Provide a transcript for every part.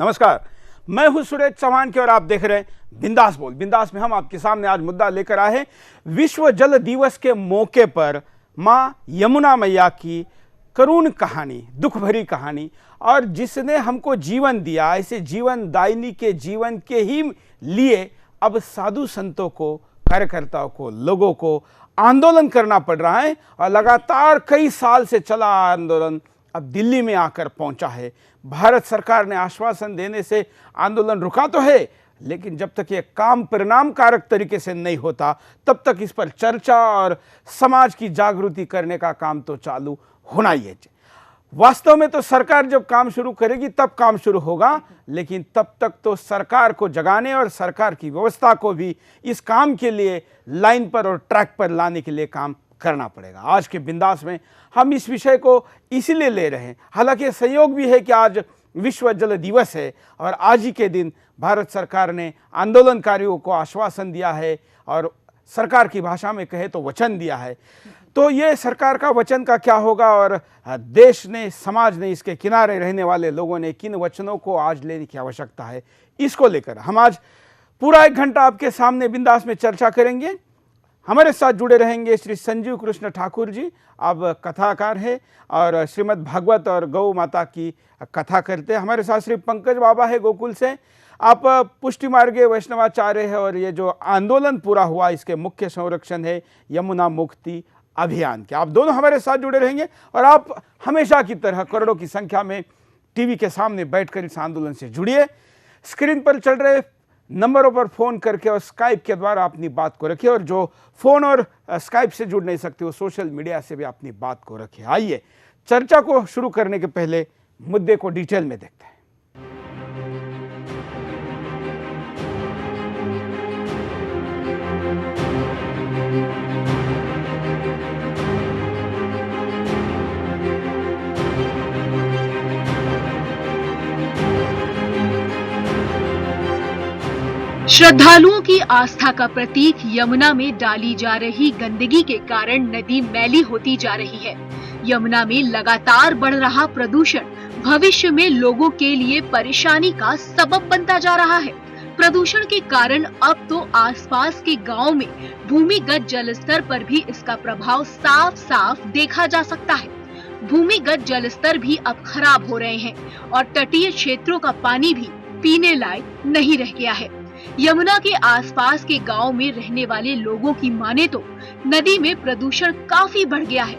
नमस्कार, मैं हूं सुरेश चौहान और आप देख रहे हैं बिंदास बोल। बिंदास में हम आपके सामने आज मुद्दा लेकर आए हैं विश्व जल दिवस के मौके पर मां यमुना मैया की करुण कहानी, दुख भरी कहानी, और जिसने हमको जीवन दिया, ऐसे जीवन दायिनी के जीवन के ही लिए अब साधु संतों को, कार्यकर्ताओं को, लोगों को आंदोलन करना पड़ रहा है। और लगातार कई साल से चला आंदोलन अब दिल्ली में आकर पहुंचा है। भारत सरकार ने आश्वासन देने से आंदोलन रुका तो है, लेकिन जब तक ये काम परिणामकारक तरीके से नहीं होता तब तक इस पर चर्चा और समाज की जागृति करने का काम तो चालू होना ही है। वास्तव में तो सरकार जब काम शुरू करेगी तब काम शुरू होगा, लेकिन तब तक तो सरकार को जगाने और सरकार की व्यवस्था को भी इस काम के लिए लाइन पर और ट्रैक पर लाने के लिए काम करना पड़ेगा। आज के बिंदास में हम इस विषय को इसीलिए ले रहे हैं, हालांकि संयोग भी है कि आज विश्व जल दिवस है और आज ही के दिन भारत सरकार ने आंदोलनकारियों को आश्वासन दिया है और सरकार की भाषा में कहे तो वचन दिया है। तो ये सरकार का वचन का क्या होगा और देश ने, समाज ने, इसके किनारे रहने वाले लोगों ने किन वचनों को आज लेने की आवश्यकता है, इसको लेकर हम आज पूरा 1 घंटा आपके सामने बिंदास में चर्चा करेंगे। हमारे साथ जुड़े रहेंगे श्री संजीव कृष्ण ठाकुर जी, आप कथाकार हैं और श्रीमद् भागवत और गौ माता की कथा करते हैं। हमारे साथ श्री पंकज बाबा है गोकुल से, आप पुष्टि मार्गे वैष्णवाचार्य है और ये जो आंदोलन पूरा हुआ इसके मुख्य संरक्षण है यमुना मुक्ति अभियान के। आप दोनों हमारे साथ जुड़े रहेंगे और आप हमेशा की तरह करोड़ों की संख्या में टीवी के सामने बैठकर इस आंदोलन से जुड़िए। स्क्रीन पर चल रहे नंबरों पर फोन करके और स्काइप के द्वारा अपनी बात को रखिए, और जो फोन और स्काइप से जुड़ नहीं सकते वो सोशल मीडिया से भी अपनी बात को रखिए। आइए चर्चा को शुरू करने के पहले मुद्दे को डिटेल में देखते हैं। श्रद्धालुओं की आस्था का प्रतीक यमुना में डाली जा रही गंदगी के कारण नदी मैली होती जा रही है। यमुना में लगातार बढ़ रहा प्रदूषण भविष्य में लोगों के लिए परेशानी का सबब बनता जा रहा है। प्रदूषण के कारण अब तो आसपास के गांव में भूमिगत जल स्तर पर भी इसका प्रभाव साफ साफ देखा जा सकता है। भूमिगत जल स्तर भी अब खराब हो रहे हैं और तटीय क्षेत्रों का पानी भी पीने लायक नहीं रह गया है। यमुना के आसपास के गांव में रहने वाले लोगों की माने तो नदी में प्रदूषण काफी बढ़ गया है।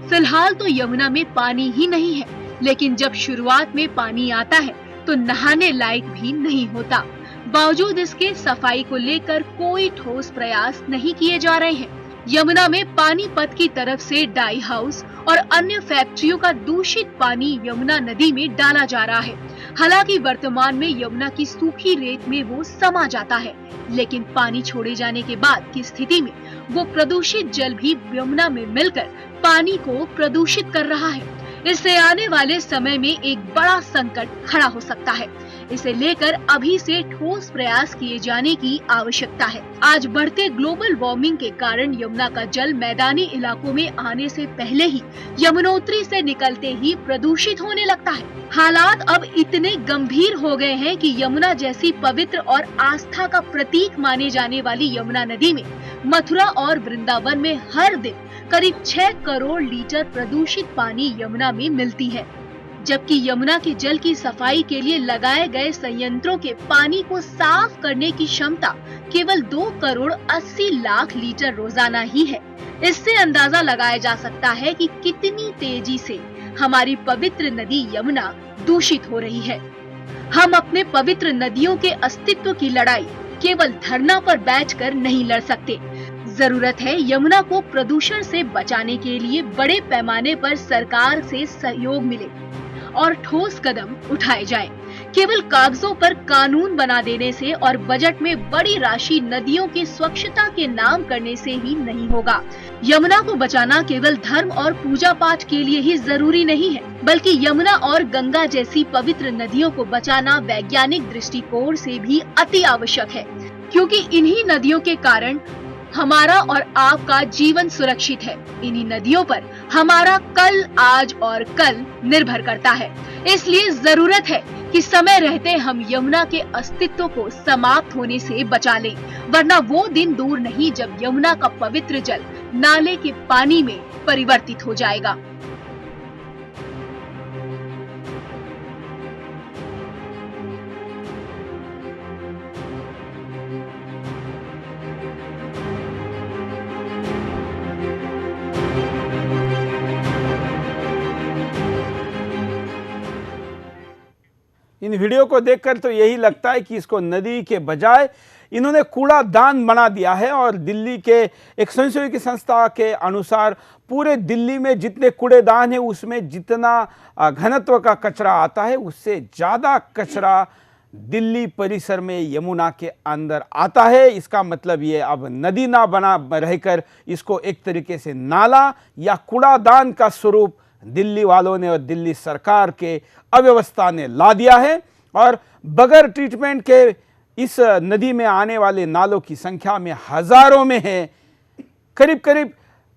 फिलहाल तो यमुना में पानी ही नहीं है, लेकिन जब शुरुआत में पानी आता है तो नहाने लायक भी नहीं होता। बावजूद इसके सफाई को लेकर कोई ठोस प्रयास नहीं किए जा रहे हैं। यमुना में पानीपत की तरफ से डाई हाउस और अन्य फैक्ट्रियों का दूषित पानी यमुना नदी में डाला जा रहा है। हालांकि वर्तमान में यमुना की सूखी रेत में वो समा जाता है, लेकिन पानी छोड़े जाने के बाद की स्थिति में वो प्रदूषित जल भी यमुना में मिलकर पानी को प्रदूषित कर रहा है। इससे आने वाले समय में एक बड़ा संकट खड़ा हो सकता है। इसे लेकर अभी से ठोस प्रयास किए जाने की आवश्यकता है। आज बढ़ते ग्लोबल वार्मिंग के कारण यमुना का जल मैदानी इलाकों में आने से पहले ही यमुनोत्री से निकलते ही प्रदूषित होने लगता है। हालात अब इतने गंभीर हो गए हैं कि यमुना जैसी पवित्र और आस्था का प्रतीक माने जाने वाली यमुना नदी में मथुरा और वृंदावन में हर दिन करीब 6 करोड़ लीटर प्रदूषित पानी यमुना में मिलती है, जबकि यमुना के जल की सफाई के लिए लगाए गए संयंत्रों के पानी को साफ करने की क्षमता केवल 2 करोड़ 80 लाख लीटर रोजाना ही है। इससे अंदाजा लगाया जा सकता है कि कितनी तेजी से हमारी पवित्र नदी यमुना दूषित हो रही है। हम अपने पवित्र नदियों के अस्तित्व की लड़ाई केवल धरना पर बैठकर नहीं लड़ सकते। जरूरत है यमुना को प्रदूषण से बचाने के लिए बड़े पैमाने पर सरकार से सहयोग मिले और ठोस कदम उठाए जाएं। केवल कागजों पर कानून बना देने से और बजट में बड़ी राशि नदियों की स्वच्छता के नाम करने से ही नहीं होगा। यमुना को बचाना केवल धर्म और पूजा पाठ के लिए ही जरूरी नहीं है, बल्कि यमुना और गंगा जैसी पवित्र नदियों को बचाना वैज्ञानिक दृष्टिकोण से भी अति आवश्यक है, क्योंकि इन्हीं नदियों के कारण हमारा और आपका जीवन सुरक्षित है। इन्हीं नदियों पर हमारा कल, आज और कल निर्भर करता है। इसलिए जरूरत है कि समय रहते हम यमुना के अस्तित्व को समाप्त होने से बचा लें, वरना वो दिन दूर नहीं जब यमुना का पवित्र जल नाले के पानी में परिवर्तित हो जाएगा। इन वीडियो को देखकर तो यही लगता है कि इसको नदी के बजाय इन्होंने कूड़ादान बना दिया है। और दिल्ली के एक स्वयंसेवी संस्था के अनुसार पूरे दिल्ली में जितने कूड़ेदान है उसमें जितना घनत्व का कचरा आता है उससे ज़्यादा कचरा दिल्ली परिसर में यमुना के अंदर आता है। इसका मतलब ये अब नदी ना बना रहकर इसको एक तरीके से नाला या कूड़ादान का स्वरूप दिल्ली वालों ने और दिल्ली सरकार के अव्यवस्था ने ला दिया है। और बगैर ट्रीटमेंट के इस नदी में आने वाले नालों की संख्या में हजारों में है। करीब करीब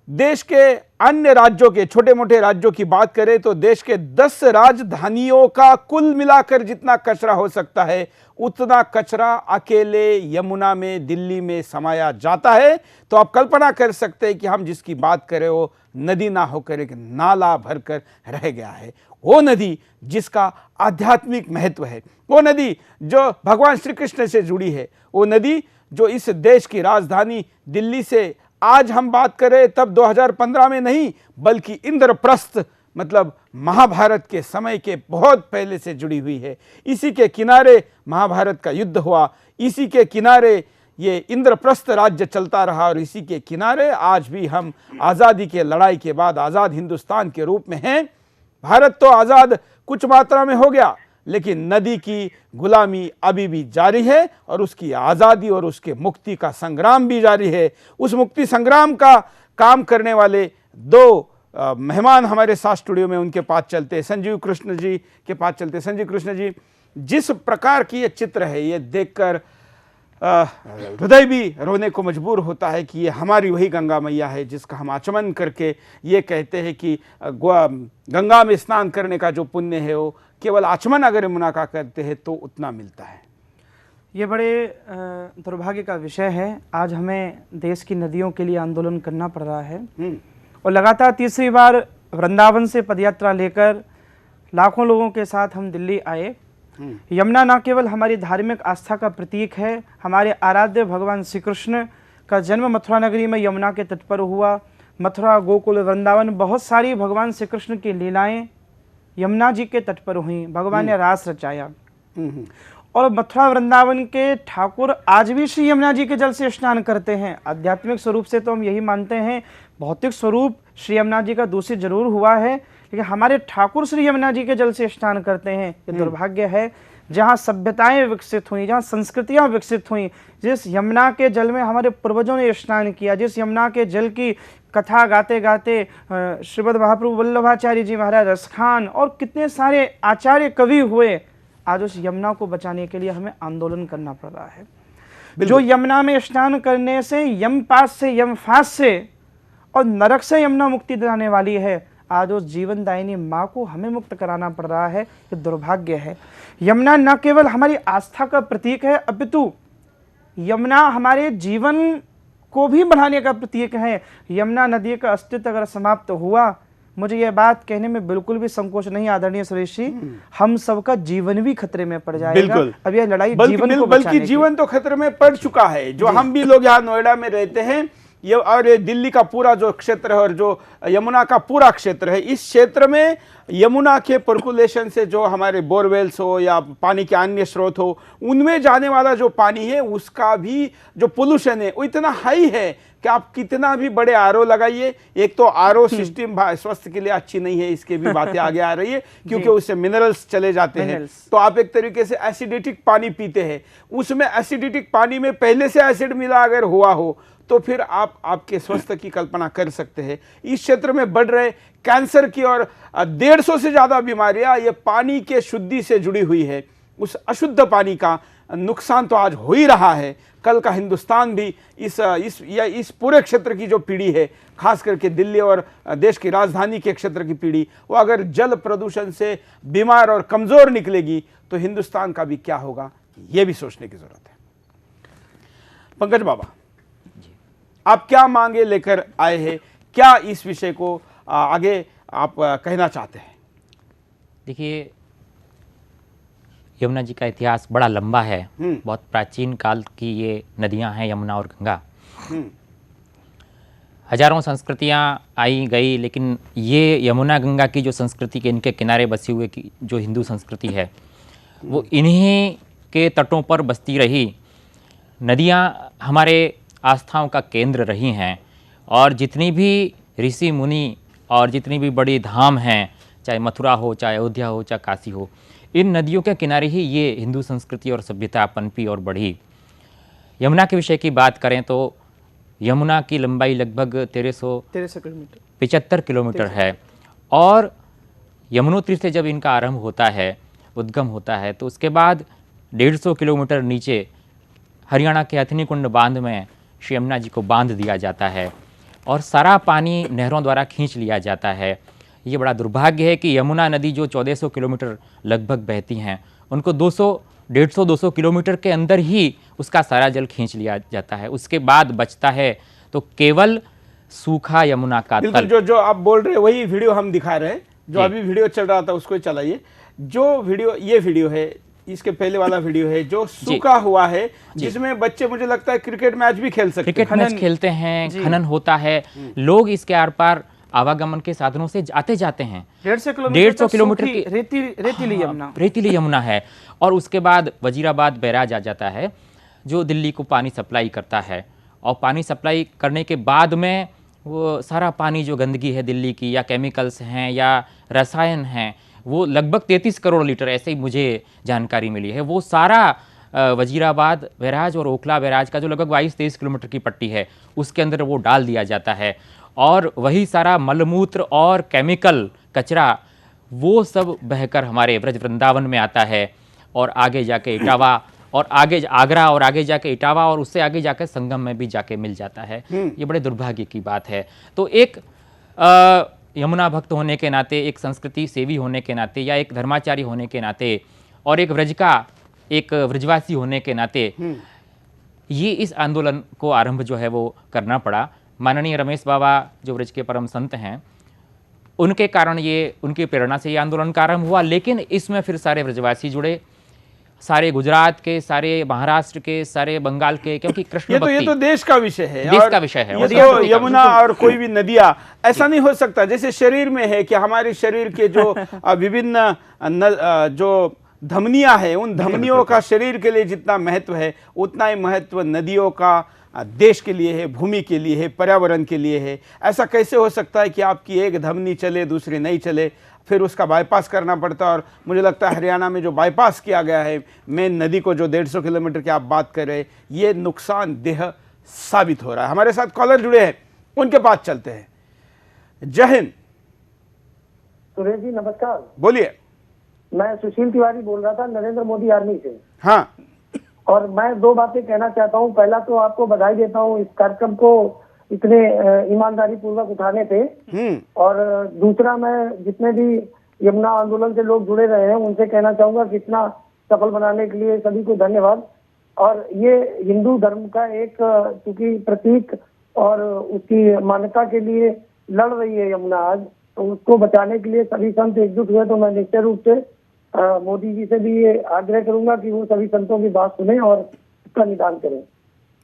देश के अन्य राज्यों के, छोटे मोटे राज्यों की बात करें तो देश के 10 राजधानियों का कुल मिलाकर जितना कचरा हो सकता है उतना कचरा अकेले यमुना में, दिल्ली में समाया जाता है। तो आप कल्पना कर सकते हैं कि हम जिसकी बात करें वो नदी ना होकर एक नाला भरकर रह गया है। वो नदी जिसका आध्यात्मिक महत्व है, वो नदी जो भगवान श्री कृष्ण से जुड़ी है, वो नदी जो इस देश की राजधानी दिल्ली से आज हम बात करें तब 2015 में नहीं बल्कि इंद्रप्रस्थ मतलब महाभारत के समय के बहुत पहले से जुड़ी हुई है। इसी के किनारे महाभारत का युद्ध हुआ, इसी के किनारे ये इंद्रप्रस्थ राज्य चलता रहा और इसी के किनारे आज भी हम आज़ादी के लड़ाई के बाद आज़ाद हिंदुस्तान के रूप में हैं। भारत तो आज़ाद कुछ मात्रा में हो गया लेकिन नदी की गुलामी अभी भी जारी है और उसकी आज़ादी और उसके मुक्ति का संग्राम भी जारी है। उस मुक्ति संग्राम का काम करने वाले दो मेहमान हमारे साथ स्टूडियो में, उनके पास चलते, संजीव कृष्ण जी के पास चलते। संजीव कृष्ण जी, जिस प्रकार की ये चित्र है ये देखकर हृदय भी रोने को मजबूर होता है कि ये हमारी वही गंगा मैया है जिसका हम आचमन करके ये कहते हैं कि गंगा में स्नान करने का जो पुण्य है वो केवल आचमन अगर यमुना का करते हैं तो उतना मिलता है। ये बड़े दुर्भाग्य का विषय है। आज हमें देश की नदियों के लिए आंदोलन करना पड़ रहा है और लगातार तीसरी बार वृंदावन से पदयात्रा लेकर लाखों लोगों के साथ हम दिल्ली आए। यमुना न केवल हमारी धार्मिक आस्था का प्रतीक है, हमारे आराध्य भगवान श्री कृष्ण का जन्म मथुरा नगरी में यमुना के तट पर हुआ। मथुरा, गोकुल, वृंदावन, बहुत सारी भगवान श्री कृष्ण की लीलाएं यमुना जी के तट पर हुई। भगवान ने रास रचाया और मथुरा वृंदावन के ठाकुर आज भी श्री यमुना जी के जल से स्नान करते हैं। आध्यात्मिक स्वरूप से तो हम यही मानते हैं, भौतिक स्वरूप श्री यमुना जी का दूषित जरूर हुआ है लेकिन हमारे ठाकुर श्री यमुना जी के जल से स्नान करते हैं। ये दुर्भाग्य है, जहाँ सभ्यताएं विकसित हुई, जहाँ संस्कृतियां विकसित हुई, जिस यमुना के जल में हमारे पूर्वजों ने स्नान किया, जिस यमुना के जल की कथा गाते गाते श्रीमद महाप्रभु वल्लभाचार्य जी महाराज, रसखान और कितने सारे आचार्य कवि हुए, आज उस यमुना को बचाने के लिए हमें आंदोलन करना पड़ रहा है। जो यमुना में स्नान करने से, यमपास से, यमफास से और नरक से यमुना मुक्ति दिलाने वाली है, आज उस जीवनदायिनी माँ को हमें मुक्त कराना पड़ रहा है। ये दुर्भाग्य है। यमुना न केवल हमारी आस्था का प्रतीक है अपितु यमुना हमारे जीवन को भी बढ़ाने का प्रतीक है। यमुना नदी का अस्तित्व अगर समाप्त हुआ, मुझे यह बात कहने में बिल्कुल भी संकोच नहीं आदरणीय सुरेश जी, हम सबका जीवन भी खतरे में पड़ जाएगा। अब यह लड़ाई जीवन को बल्कि जीवन तो खतरे में पड़ चुका है। जो हम भी लोग यहाँ नोएडा में रहते हैं ये और ये दिल्ली का पूरा जो क्षेत्र है और जो यमुना का पूरा क्षेत्र है, इस क्षेत्र में यमुना के पर्कुलेशन से जो हमारे बोरवेल्स हो या पानी के अन्य स्रोत हो उनमें जाने वाला जो पानी है उसका भी जो पोल्यूशन है वो इतना हाई है कि आप कितना भी बड़े आरओ लगाइए, एक तो आरओ सिस्टम स्वास्थ्य के लिए अच्छी नहीं है, इसके भी बातें आगे आ रही है क्योंकि उससे मिनरल्स चले जाते हैं। तो आप एक तरीके से एसिडिटिक पानी पीते हैं, उसमें एसिडिटिक पानी में पहले से एसिड मिला अगर हुआ हो तो फिर आप आपके स्वास्थ्य की कल्पना कर सकते हैं। इस क्षेत्र में बढ़ रहे कैंसर की और 150 से ज़्यादा बीमारियां ये पानी के शुद्धि से जुड़ी हुई है। उस अशुद्ध पानी का नुकसान तो आज हो ही रहा है। कल का हिंदुस्तान भी इस पूरे क्षेत्र की जो पीढ़ी है, खास करके दिल्ली और देश की राजधानी के क्षेत्र की पीढ़ी, वो अगर जल प्रदूषण से बीमार और कमजोर निकलेगी तो हिंदुस्तान का भी क्या होगा, ये भी सोचने की जरूरत है। पंकज बाबा, आप क्या मांगे लेकर आए हैं, क्या इस विषय को आगे आप कहना चाहते हैं? देखिए, यमुना जी का इतिहास बड़ा लंबा है। बहुत प्राचीन काल की ये नदियां हैं, यमुना और गंगा। हजारों संस्कृतियां आई गई, लेकिन ये यमुना गंगा की जो संस्कृति के इनके किनारे बसी हुए की जो हिंदू संस्कृति है, वो इन्हीं के तटों पर बसती रही। नदियां हमारे आस्थाओं का केंद्र रही हैं, और जितनी भी ऋषि मुनि और जितनी भी बड़ी धाम हैं, चाहे मथुरा हो, चाहे अयोध्या हो, चाहे काशी हो, इन नदियों के किनारे ही ये हिंदू संस्कृति और सभ्यता पनपी और बढ़ी। यमुना के विषय की बात करें तो यमुना की लंबाई लगभग 1375 किलोमीटर है, और यमुनोत्री से जब इनका आरंभ होता है, उद्गम होता है, तो उसके बाद 150 किलोमीटर नीचे हरियाणा के हथनीकुंड बांध में श्री यमुना जी को बांध दिया जाता है, और सारा पानी नहरों द्वारा खींच लिया जाता है। ये बड़ा दुर्भाग्य है कि यमुना नदी जो 1400 किलोमीटर लगभग बहती हैं, उनको 150-200 किलोमीटर के अंदर ही उसका सारा जल खींच लिया जाता है। उसके बाद बचता है तो केवल सूखा यमुना का तल। जो आप बोल रहे हैं वही वीडियो हम दिखा रहे हैं, जो अभी वीडियो चल रहा था उसको ही चलाइए। जो वीडियो, ये वीडियो है, इसके पहले वाला वीडियो है जो सूखा हुआ है, जिसमें बच्चे मुझे लगता है क्रिकेट मैच भी खेल सकते हैं। क्रिकेट मैच खेलते हैं, खनन होता है, लोग इसके आर पार आवागमन के साधनों से आते जाते हैं। 150 किलोमीटर की रेतीली यमुना है। और उसके बाद वजीराबाद बैराज आ जाता है, जो दिल्ली को पानी सप्लाई करता है, और पानी सप्लाई करने के बाद में वो सारा पानी जो गंदगी है दिल्ली की, या केमिकल्स हैं या रसायन हैं, वो लगभग 33 करोड़ लीटर, ऐसे ही मुझे जानकारी मिली है, वो सारा वजीराबाद बैराज और ओखला बैराज का जो लगभग 22-23 किलोमीटर की पट्टी है, उसके अंदर वो डाल दिया जाता है। और वही सारा मलमूत्र और केमिकल कचरा वो सब बहकर हमारे ब्रज वृंदावन में आता है, और आगे जाके इटावा, और आगे आगरा, और आगे जाके इटावा, और उससे आगे जाकर संगम में भी जाके मिल जाता है। ये बड़े दुर्भाग्य की बात है। तो एक यमुना भक्त होने के नाते, एक संस्कृति सेवी होने के नाते, या एक धर्माचारी होने के नाते, और एक एक व्रजवासी होने के नाते, ये इस आंदोलन को आरंभ जो है वो करना पड़ा। माननीय रमेश बाबा जो ब्रज के परम संत हैं, उनके कारण, ये उनकी प्रेरणा से ये आंदोलन का आरंभ हुआ। लेकिन इसमें फिर सारे ब्रजवासी जुड़े, सारे गुजरात के, सारे महाराष्ट्र के, सारे बंगाल के, क्योंकि कृष्ण भक्ति ये तो देश का विषय है, देश का विषय है। ये तो यमुना और कोई भी नदियां, ऐसा नहीं हो सकता जैसे शरीर में है कि हमारे शरीर के जो विभिन्न जो धमनियां है, उन धमनियों का शरीर के लिए जितना महत्व है, उतना ही महत्व नदियों का देश के लिए है, भूमि के लिए है, पर्यावरण के लिए है। ऐसा कैसे हो सकता है कि आपकी एक धमनी चले, दूसरी नहीं चले, फिर उसका बाईपास करना पड़ता है। और मुझे लगता है हरियाणा में जो बाईपास किया गया है मेन नदी को, जो 150 किलोमीटर की आप बात कर रहे हैं, ये नुकसानदेह साबित हो रहा है। हमारे साथ कॉलर जुड़े हैं, उनके पास चलते हैं। जय हिंद। सुरेश जी नमस्कार। बोलिए। मैं सुशील तिवारी बोल रहा था, नरेंद्र मोदी आर्मी से। हाँ, और मैं दो बातें कहना चाहता हूँ। पहला तो आपको बधाई देता हूँ इस कार्यक्रम को इतने ईमानदारी पूर्वक उठाने पे, और दूसरा मैं जितने भी यमुना आंदोलन से लोग जुड़े रहे हैं उनसे कहना चाहूंगा कि इतना सफल बनाने के लिए सभी को धन्यवाद। और ये हिंदू धर्म का एक चूंकि प्रतीक और उसकी मान्यता के लिए लड़ रही है यमुना आज, तो उसको बचाने के लिए सभी संत एकजुट हुए। तो मैं निश्चित रूप से मोदी जी से भी ये आग्रह करूंगा कि वो सभी संतों की बात सुने और इसका निदान करें।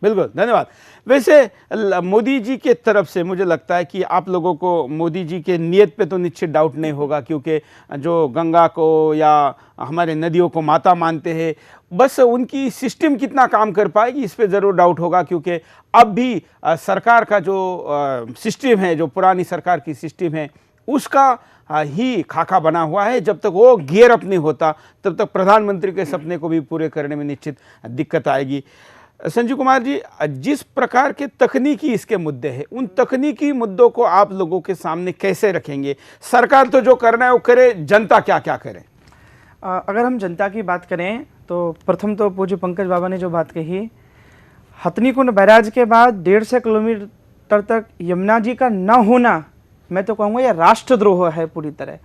बिल्कुल, धन्यवाद। वैसे मोदी जी के तरफ से मुझे लगता है कि आप लोगों को मोदी जी के नियत पे तो निश्चित डाउट नहीं होगा, क्योंकि जो गंगा को या हमारे नदियों को माता मानते हैं, बस उनकी सिस्टम कितना काम कर पाएगी इस पे ज़रूर डाउट होगा। क्योंकि अब भी सरकार का जो सिस्टम है, जो पुरानी सरकार की सिस्टम है, उसका ही खाका बना हुआ है। जब तक वो गियर अप नहीं होता, तब तक प्रधानमंत्री के सपने को भी पूरे करने में निश्चित दिक्कत आएगी। संजीव कुमार जी, जिस प्रकार के तकनीकी इसके मुद्दे हैं, उन तकनीकी मुद्दों को आप लोगों के सामने कैसे रखेंगे? सरकार तो जो करना है वो करे, जनता क्या क्या करे? अगर हम जनता की बात करें तो प्रथम तो पूज्य पंकज बाबा ने जो बात कही, हथनीकुंड बैराज के बाद 150 किलोमीटर तक यमुना जी का न होना, मैं तो कहूँगा यह राष्ट्रद्रोह है पूरी तरह।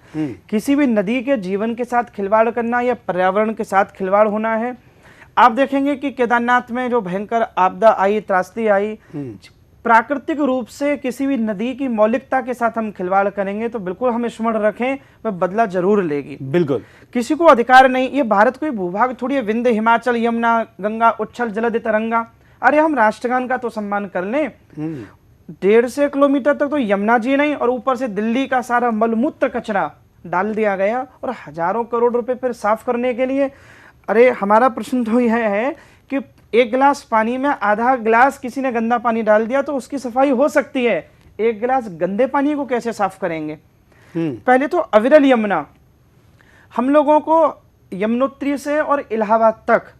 किसी भी नदी के जीवन के साथ खिलवाड़ करना या पर्यावरण के साथ खिलवाड़ होना है। आप देखेंगे कि केदारनाथ में जो भयंकर आपदा आई, त्रासदी आई, प्राकृतिक रूप से किसी भी नदी की मौलिकता के साथ हम खिलवाड़ करेंगे तो बिल्कुल हमें स्मरण रखें, वह बदला जरूर लेगी। बिल्कुल किसी को अधिकार नहीं, ये भारत कोई भूभाग थोड़ी है, विंध्य हिमाचल यमुना गंगा उच्छल जलद तरंगा। अरे हम राष्ट्रगान का तो सम्मान कर लें। 150 किलोमीटर तक तो यमुना जी नहीं, और ऊपर से दिल्ली का सारा मलमूत्र कचरा डाल दिया गया, और हजारों करोड़ रुपए फिर साफ करने के लिए। अरे हमारा प्रश्न तो यह है कि एक गिलास पानी में आधा गिलास किसी ने गंदा पानी डाल दिया तो उसकी सफाई हो सकती है, एक गिलास गंदे पानी को कैसे साफ करेंगे? पहले तो अविरल यमुना, हम लोगों को यमुनोत्री से और इलाहाबाद तक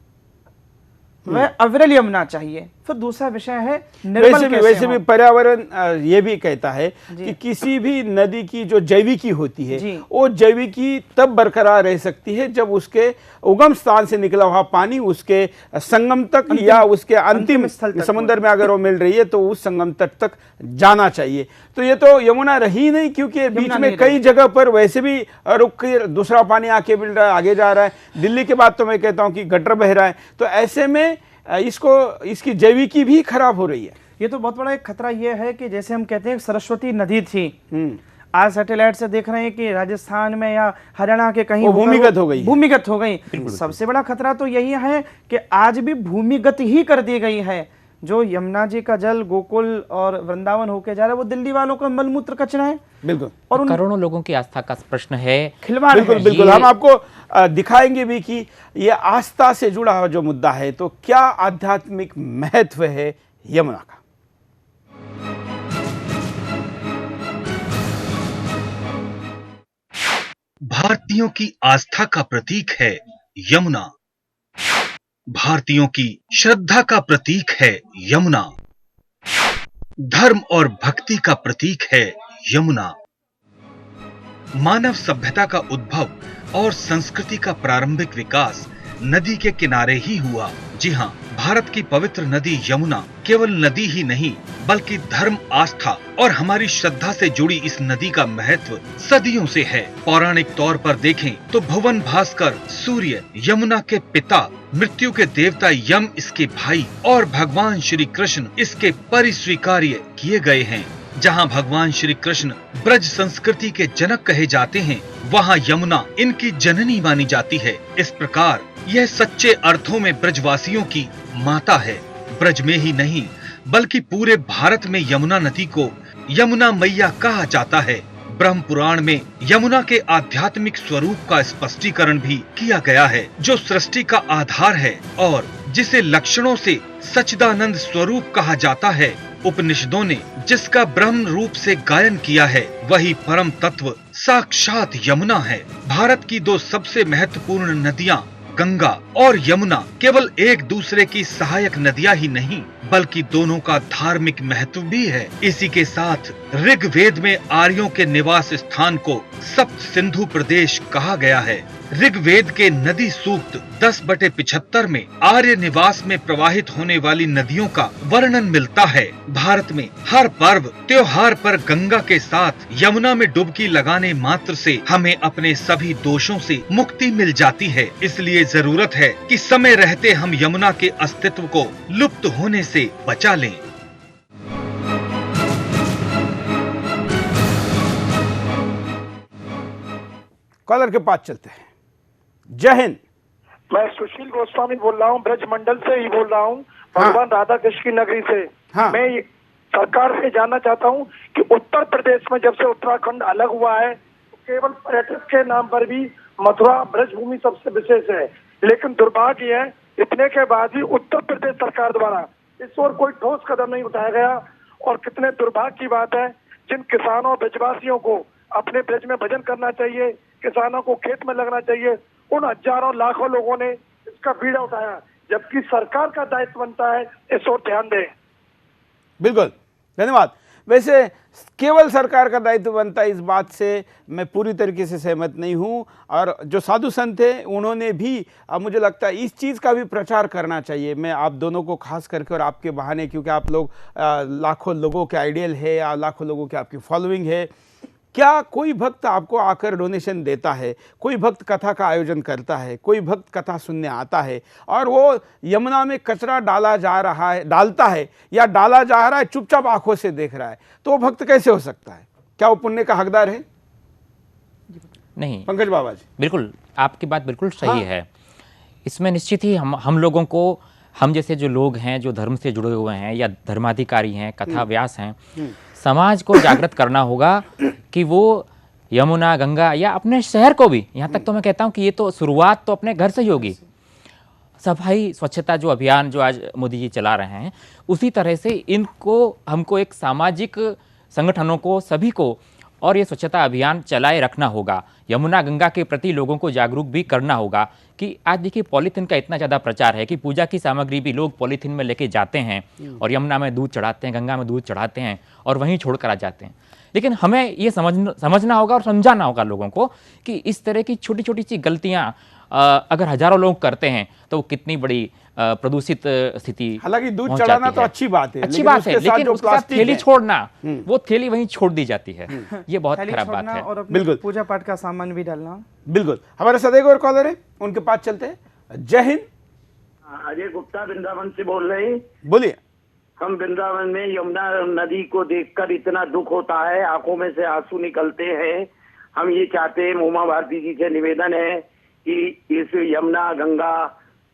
वह अविरल यमुना चाहिए। फिर दूसरा विषय है निर्मल वैसे भी पर्यावरण ये भी कहता है कि किसी भी नदी की जो जैविकी होती है वो जैविकी तब बरकरार रह सकती है जब उसके उगम स्थान से निकला हुआ पानी उसके संगम तक या उसके अंतिम समुद्र में अगर वो मिल रही है तो उस संगम तट तक जाना चाहिए। तो ये तो यमुना रही नहीं, क्योंकि बीच में कई जगह पर वैसे भी रुक कर दूसरा पानी आके मिल रहा है, आगे जा रहा है। दिल्ली के बाद तो मैं कहता हूँ कि गटर बह रहा है, तो ऐसे में इसकी जैविकी भी खराब हो रही है। ये तो बहुत बड़ा एक खतरा ये है कि जैसे हम कहते हैं सरस्वती नदी थी, आज सैटेलाइट से देख रहे हैं कि राजस्थान में या हरियाणा के कहीं भूमिगत हो गई। सबसे बड़ा खतरा तो यही है कि आज भी भूमिगत ही कर दी गई है। जो यमुना जी का जल गोकुल और वृंदावन होके जा रहा है वो दिल्ली वालों का मलमूत्र कचरा है। बिल्कुल, और करोड़ों लोगों की आस्था का प्रश्न है, खिलवाड़। बिल्कुल हम आपको दिखाएंगे भी कि ये आस्था से जुड़ा हुआ जो मुद्दा है, तो क्या आध्यात्मिक महत्व है यमुना का। भारतीयों की आस्था का प्रतीक है यमुना। भारतीयों की श्रद्धा का प्रतीक है यमुना। धर्म और भक्ति का प्रतीक है यमुना। मानव सभ्यता का उद्भव और संस्कृति का प्रारंभिक विकास नदी के किनारे ही हुआ। जी हाँ, भारत की पवित्र नदी यमुना केवल नदी ही नहीं बल्कि धर्म, आस्था और हमारी श्रद्धा से जुड़ी इस नदी का महत्व सदियों से है। पौराणिक तौर पर देखें तो भुवन भास्कर सूर्य यमुना के पिता, मृत्यु के देवता यम इसके भाई और भगवान श्री कृष्ण इसके परिस्वीकार्य किए गए हैं। जहाँ भगवान श्री कृष्ण ब्रज संस्कृति के जनक कहे जाते हैं, वहाँ यमुना इनकी जननी मानी जाती है। इस प्रकार यह सच्चे अर्थों में ब्रजवासियों की माता है। ब्रज में ही नहीं बल्कि पूरे भारत में यमुना नदी को यमुना मैया कहा जाता है। ब्रह्म पुराण में यमुना के आध्यात्मिक स्वरूप का स्पष्टीकरण भी किया गया है, जो सृष्टि का आधार है और जिसे लक्षणों से सच्चिदानंद स्वरूप कहा जाता है। उपनिषदों ने जिसका ब्रह्म रूप से गायन किया है वही परम तत्व साक्षात यमुना है। भारत की दो सबसे महत्वपूर्ण नदियां गंगा और यमुना केवल एक दूसरे की सहायक नदियां ही नहीं बल्कि दोनों का धार्मिक महत्व भी है। इसी के साथ ऋग्वेद में आर्यों के निवास स्थान को सप्त सिंधु प्रदेश कहा गया है। ऋग्वेद के नदी सूक्त 10/75 में आर्य निवास में प्रवाहित होने वाली नदियों का वर्णन मिलता है। भारत में हर पर्व त्योहार पर गंगा के साथ यमुना में डुबकी लगाने मात्र से हमें अपने सभी दोषों से मुक्ति मिल जाती है। इसलिए जरूरत है कि समय रहते हम यमुना के अस्तित्व को लुप्त होने से बचा लें। कॉलर के पास चलते हैं। जय हिंद। मैं सुशील गोस्वामी बोल रहा हूँ, ब्रज मंडल से ही बोल रहा हूँ, भगवान राधा कृष्ण की नगरी से। मैं सरकार से जानना चाहता हूँ कि उत्तर प्रदेश में जब से उत्तराखंड अलग हुआ है तो केवल पर्यटक के नाम पर भी मथुरा ब्रज भूमि सबसे विशेष है, लेकिन दुर्भाग्य है इतने के बाद भी उत्तर प्रदेश सरकार द्वारा इस ओर कोई ठोस कदम नहीं उठाया गया। और कितने दुर्भाग्य की बात है, जिन किसानों ब्रजवासियों को अपने ब्रज में भजन करना चाहिए, किसानों को खेत में लगना चाहिए, उन हजारों लाखों लोगों ने इसका बीड़ा उठाया, जबकि सरकार का दायित्व बनता है इस ओर ध्यान दें। बिल्कुल, धन्यवाद। वैसे केवल सरकार का दायित्व बनता है, इस बात से मैं पूरी तरीके से सहमत नहीं हूं। और जो साधु संत हैं उन्होंने भी मुझे लगता है इस चीज़ का भी प्रचार करना चाहिए। मैं आप दोनों को खास करके और आपके बहाने, क्योंकि आप लोग लाखों लोगों के आइडियल है या लाखों लोगों की आपकी फॉलोइंग है, क्या कोई भक्त आपको आकर डोनेशन देता है, कोई भक्त कथा का आयोजन करता है, कोई भक्त कथा सुनने आता है और वो यमुना में कचरा डालता है या डाला जा रहा है, चुपचाप आंखों से देख रहा है, तो वो भक्त कैसे हो सकता है? क्या वो पुण्य का हकदार है? नहीं पंकज बाबा जी, बिल्कुल आपकी बात बिल्कुल सही है। इसमें निश्चित ही हम लोगों को, हम जैसे जो लोग हैं जो धर्म से जुड़े हुए हैं या धर्माधिकारी हैं, कथा व्यास हैं, समाज को जागृत करना होगा कि वो यमुना, गंगा या अपने शहर को भी, यहाँ तक तो मैं कहता हूँ कि ये तो शुरुआत तो अपने घर से ही होगी। सफाई स्वच्छता जो अभियान जो आज मोदी जी चला रहे हैं, उसी तरह से इनको हमको एक सामाजिक संगठनों को, सभी को, और ये स्वच्छता अभियान चलाए रखना होगा। यमुना गंगा के प्रति लोगों को जागरूक भी करना होगा कि आज देखिए पॉलीथीन का इतना ज़्यादा प्रचार है कि पूजा की सामग्री भी लोग पॉलीथीन में लेके जाते हैं और यमुना में दूध चढ़ाते हैं, गंगा में दूध चढ़ाते हैं और वहीं छोड़कर आ जाते हैं। लेकिन हमें ये समझना होगा और समझाना होगा लोगों को कि इस तरह की छोटी छोटी सी गलतियाँ अगर हजारों लोग करते हैं तो वो कितनी बड़ी प्रदूषित स्थिति। हालांकि दूध चढ़ाना तो अच्छी बात है, अच्छी बात है, लेकिन उसके साथ थैली छोड़ना, वो थैली वहीं छोड़ दी जाती है, ये बहुत खराब बात है। और बिल्कुल पूजा पाठ का सामान भी डालना। बिल्कुल। हमारे साथ एक और कॉलर है, उनके पास चलते हैं। जय हिंद। अजय गुप्ता वृंदावन से बोल रहे हैं। बोलिए। हम वृंदावन में यमुना नदी को देखकर इतना दुख होता है, आंखों में से आंसू निकलते हैं। हम ये चाहते हैं, उमा भारती जी से निवेदन है कि इस यमुना गंगा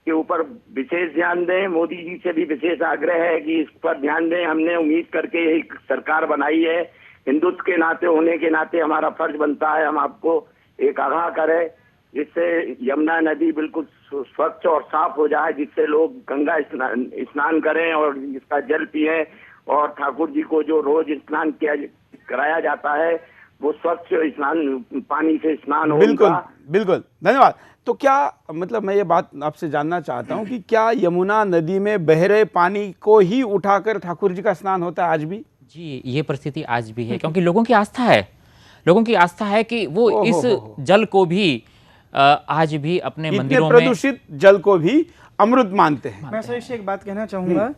के ऊपर विशेष ध्यान दें। मोदी जी से भी विशेष आग्रह है कि इस पर ध्यान दें। हमने उम्मीद करके एक सरकार बनाई है, हिंदुत्व के नाते होने के नाते हमारा फर्ज बनता है हम आपको एक आगाह करें, जिससे यमुना नदी बिल्कुल स्वच्छ और साफ हो जाए, जिससे लोग गंगा स्नान करें और इसका जल पिए, और ठाकुर जी को जो रोज स्नान कराया जाता है वो स्वच्छ स्नान पानी से स्नान हो। बिल्कुल बिल्कुल, धन्यवाद। तो क्या मतलब मैं ये बात आपसे जानना चाहता हूँ कि क्या यमुना नदी में बह रहे पानी को ही उठाकर ठाकुर जी का स्नान होता है आज भी? जी, ये परिस्थिति आज भी है, क्योंकि लोगों की आस्था है, लोगों की आस्था है कि वो इस जल को भी आज भी अपने मंदिरों में, प्रदूषित जल को भी अमृत मानते हैं। मैं सर एक बात कहना चाहूंगा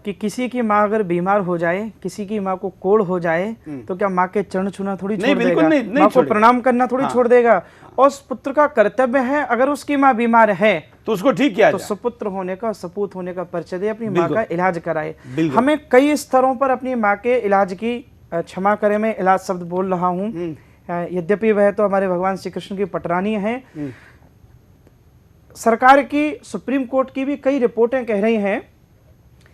कि किसी की माँ अगर बीमार हो जाए, किसी की माँ को कोढ़ हो जाए, तो क्या माँ के चरण छूना थोड़ी छोड़ देगा? माँ को प्रणाम करना थोड़ी छोड़ देगा? और उस पुत्र का कर्तव्य है, अगर उसकी माँ बीमार है तो उसको ठीक किया तो सुपुत्र होने का, सपूत होने का परिचय दे, अपनी माँ का इलाज कराए। हमें कई स्तरों पर अपनी माँ के इलाज की, क्षमा करें मैं इलाज शब्द बोल रहा हूँ, यद्यपि वह तो हमारे भगवान श्री कृष्ण की पटरानी है। सरकार की, सुप्रीम कोर्ट की भी कई रिपोर्टें कह रही हैं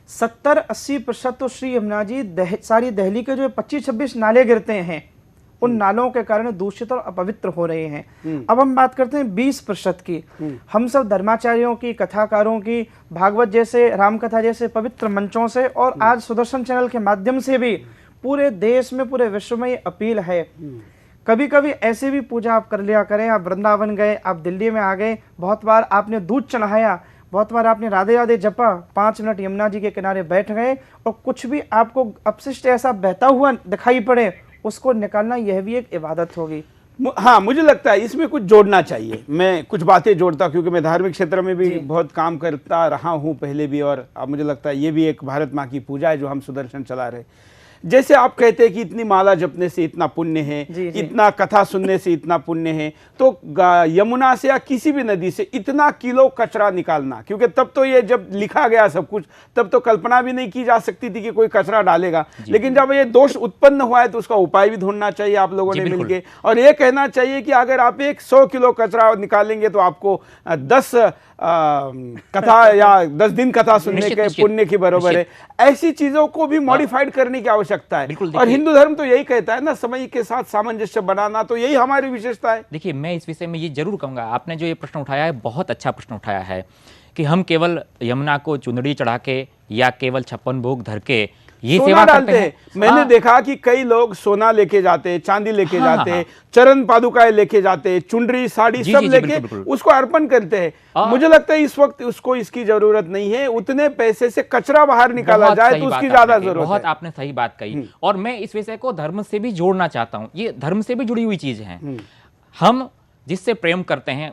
70-80% तो श्री यमुना जी सारी दिल्ली के जो 25-26 नाले गिरते हैं, उन नालों के कारण दूषित और अपवित्र हो रहे हैं। अब हम बात करते हैं 20% की। हम सब धर्माचार्यों की, कथाकारों की, भागवत जैसे, रामकथा जैसे पवित्र मंचों से और आज सुदर्शन चैनल के माध्यम से भी पूरे देश में, पूरे विश्व में ये अपील है, कभी कभी ऐसे भी पूजा आप कर लिया करें। आप वृंदावन गए, आप दिल्ली में आ गए, बहुत बार आपने दूध चढ़ाया, बहुत बार आपने राधे राधे जपा, 5 मिनट यमुना जी के किनारे बैठ गए और कुछ भी आपको अपशिष्ट ऐसा बहता हुआ दिखाई पड़े, उसको निकालना, यह भी एक इबादत होगी। हाँ, मुझे लगता है इसमें कुछ जोड़ना चाहिए। मैं कुछ बातें जोड़ता हूँ क्योंकि मैं धार्मिक क्षेत्र में भी बहुत काम करता रहा हूँ पहले भी, और अब मुझे लगता है ये भी एक भारत माँ की पूजा है जो हम सुदर्शन चला रहे। जैसे आप कहते हैं कि इतनी माला जपने से इतना पुण्य है, इतना कथा सुनने से इतना पुण्य है, तो यमुना से या किसी भी नदी से इतना किलो कचरा निकालना, क्योंकि तब तो ये जब लिखा गया सब कुछ, तब तो कल्पना भी नहीं की जा सकती थी कि कोई कचरा डालेगा। लेकिन जब ये दोष उत्पन्न हुआ है तो उसका उपाय भी ढूंढना चाहिए आप लोगों ने मिलकर, और ये कहना चाहिए कि अगर आप 100 किलो कचरा निकालेंगे तो आपको 10 कथा या 10 दिन कथा सुनने के पुण्य की बराबर है। ऐसी चीजों को भी मॉडिफाइड करने की आवश्यकता है, और हिंदू धर्म तो यही कहता है ना, समय के साथ सामंजस्य बनाना, तो यही हमारी विशेषता है। देखिए, मैं इस विषय में ये जरूर कहूंगा, आपने जो ये प्रश्न उठाया है बहुत अच्छा प्रश्न उठाया है कि हम केवल यमुना को चुनरी चढ़ा के या केवल 56 भोग धर के ये सोना सेवा डालते करते हैं। हैं। मैंने हाँ। देखा कि कई लोग सोना लेके जाते हैं, चांदी लेके हाँ, जाते हाँ, हैं, चरण पादुकाएं लेके जाते हैं, चुनरी साड़ी जी, सब जी, जी, लेके बिल्कुल, बिल्कुल। उसको अर्पण करते हैं। मुझे लगता है इस वक्त उसको इसकी जरूरत नहीं है, उतने पैसे से कचरा बाहर निकाला बहुत जाए सही तो बात उसकी आपने ज्यादा कही, जरूरत बहुत है। आपने सही बात कही। और मैं इस विषय को धर्म से भी जोड़ना चाहता हूँ। ये धर्म से भी जुड़ी हुई चीज है। हम जिससे प्रेम करते हैं